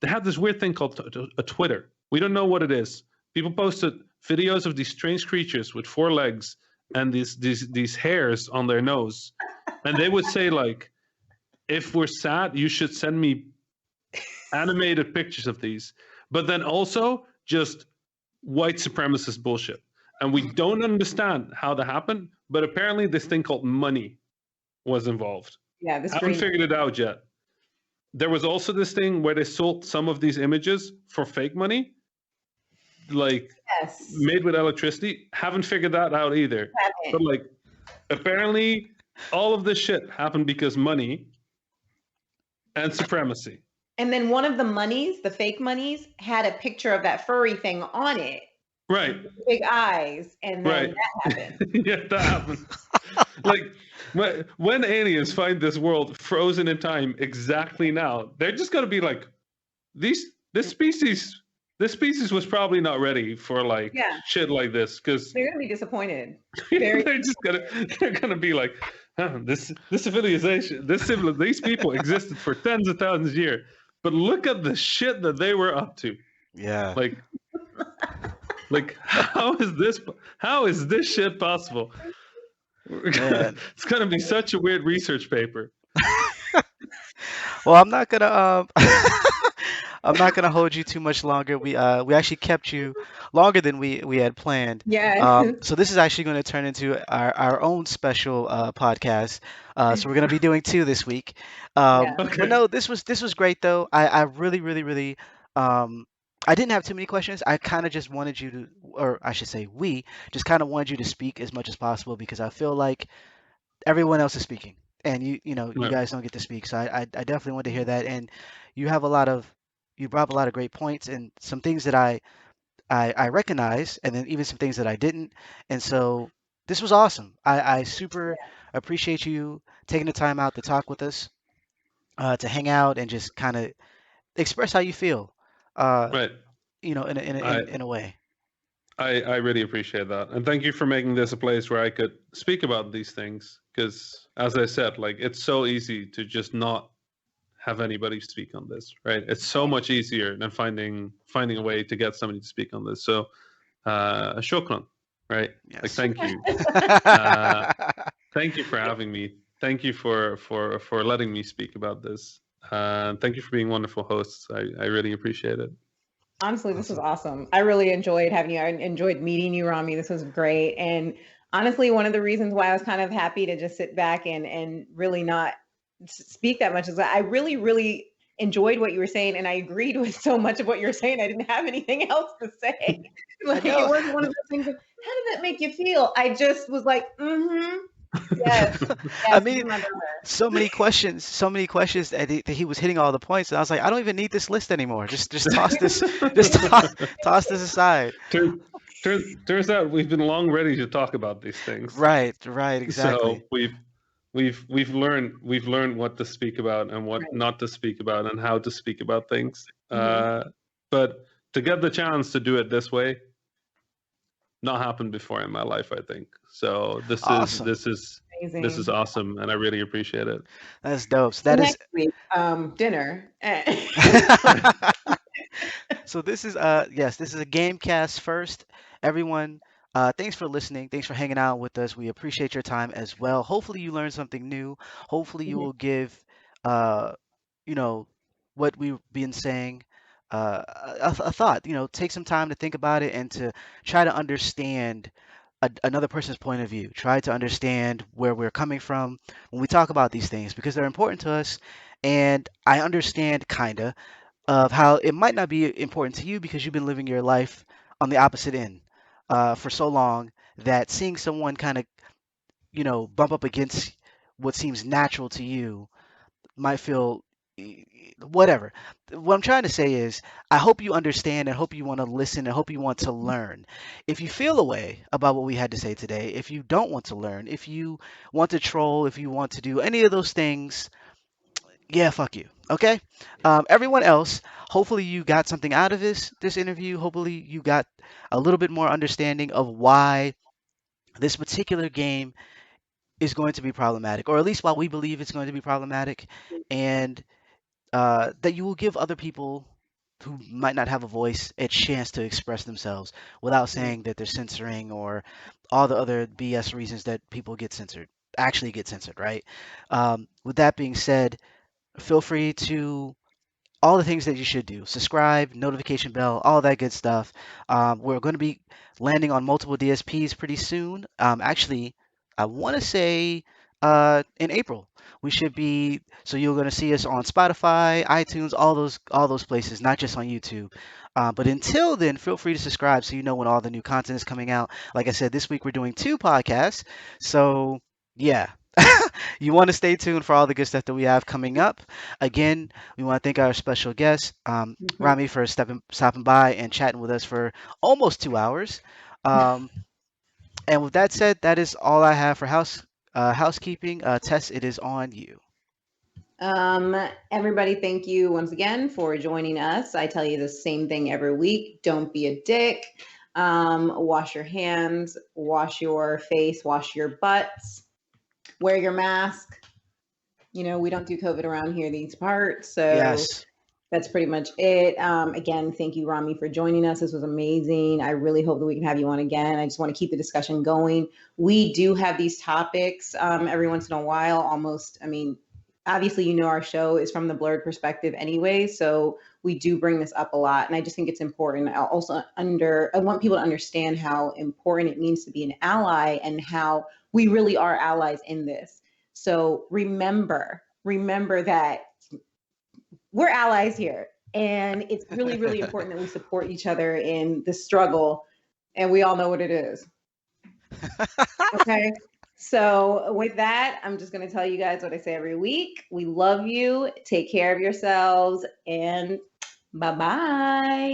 had this weird thing called a Twitter. We don't know what it is. People posted videos of these strange creatures with 4 legs and these hairs on their nose. And they would say like, if we're sad, you should send me animated pictures of these. But then also just white supremacist bullshit. And we don't understand how that happened, but apparently this thing called money was involved. Yeah, I haven't figured it out yet. There was also this thing where they sold some of these images for fake money, like made with electricity. Haven't figured that out either. But like, apparently all of this shit happened because money and supremacy. And then one of the monies, the fake monies, had a picture of that furry thing on it. Right. Big eyes. And then that happened. Yeah, that happened. Like, when aliens find this world frozen in time exactly now, they're just going to be like, this species was probably not ready for like shit like this, because they're going to be disappointed. they're going to be like, this civilization, these people existed for tens of thousands of years, but look at the shit that they were up to. Yeah. Like how is this shit possible? It's gonna be such a weird research paper. Well, I'm not gonna hold you too much longer. We actually kept you longer than we had planned. Yeah. So this is actually going to turn into our own special podcast. So we're going to be doing 2 this week. Okay. But no, this was great though. I really I didn't have too many questions. I kind of just wanted you to, or I should say, we just kind of wanted you to speak as much as possible, because I feel like everyone else is speaking, and you guys don't get to speak. So I definitely want to hear that. And you brought up a lot of great points and some things that I recognize, and then even some things that I didn't. And so this was awesome. I super appreciate you taking the time out to talk with us, to hang out and just kind of express how you feel. Right. In a way. I really appreciate that, and thank you for making this a place where I could speak about these things. Because, as I said, like it's so easy to just not have anybody speak on this, right? It's so much easier than finding a way to get somebody to speak on this. So, shukran, right? Yes. Like, thank you. Thank you for having me. Thank you for letting me speak about this. Thank you for being wonderful hosts. I really appreciate it. Honestly, this was awesome. I really enjoyed having you. I enjoyed meeting you, Rami. This was great. And honestly, one of the reasons why I was kind of happy to just sit back and really not speak that much. Is that I really, really enjoyed what you were saying, and I agreed with so much of what you were saying. I didn't have anything else to say. I Like, it know. wasn't one of those things of, how did that make you feel? I just was like, yes, I yes, mean, you're my brother. so many questions that he was hitting all the points, and I was like, I don't even need this list anymore. Just toss this, just toss this aside. Turns out we've been long ready to talk about these things. Right, exactly. So we've learned what to speak about and what Right. not to speak about and how to speak about things. Mhm. But to get the chance to do it this way, not happened before in my life, I think. So Awesome. this is Amazing. awesome, and I really appreciate it. That's dope. So So that is. next week, dinner. So this is yes, this is a game cast first. Everyone, thanks for listening. Thanks for hanging out with us. We appreciate your time as well. Hopefully you learned something new. Hopefully you will give uh you know what we've been saying a thought. Take some time to think about it and to try to understand another person's point of view. Try to understand where we're coming from when we talk about these things because they're important to us. And I understand kinda of how it might not be important to you because you've been living your life on the opposite end for so long that seeing someone kind of, bump up against what seems natural to you might feel whatever. What I'm trying to say is, I hope you understand and hope you want to listen and hope you want to learn. If you feel a way about what we had to say today, if you don't want to learn, if you want to troll, if you want to do any of those things, yeah, fuck you. Okay. Everyone else, hopefully you got something out of this interview. Hopefully you got a little bit more understanding of why this particular game is going to be problematic, or at least why we believe it's going to be problematic, and that you will give other people who might not have a voice a chance to express themselves without saying that they're censoring or all the other BS reasons that people get censored actually get censored, right? With that being said, feel free to all the things that you should do. Subscribe, notification bell, all that good stuff. We're going to be landing on multiple DSPs pretty soon. Actually, I want to say in April. We should be so you're going to see us on Spotify, iTunes, all those places, not just on YouTube. But until then, feel free to subscribe so you know when all the new content is coming out. Like I said, this week we're doing 2 podcasts. So yeah, you want to stay tuned for all the good stuff that we have coming up. Again, we want to thank our special guest, Mhm. Rami, for stopping by and chatting with us for almost 2 hours. Um, and with that said, that is all I have for housekeeping. Tess, it is on you. Everybody, thank you once again for joining us. I tell you the same thing every week. Don't be a dick. Wash your hands, wash your face, wash your butts, wear your mask. We don't do COVID around here, these parts. So Yes. that's pretty much it. Again, thank you, Rami, for joining us. This was amazing. I really hope that we can have you on again. I just want to keep the discussion going. We do have these topics every once in a while, almost. I mean, obviously, our show is from the blurred perspective anyway. So we do bring this up a lot. And I just think it's important. I want people to understand how important it means to be an ally and how we really are allies in this. So remember that we're allies here. And it's really, really important that we support each other in the struggle. And we all know what it is. Okay. So, with that, I'm just going to tell you guys what I say every week. We love you. Take care of yourselves. And bye bye.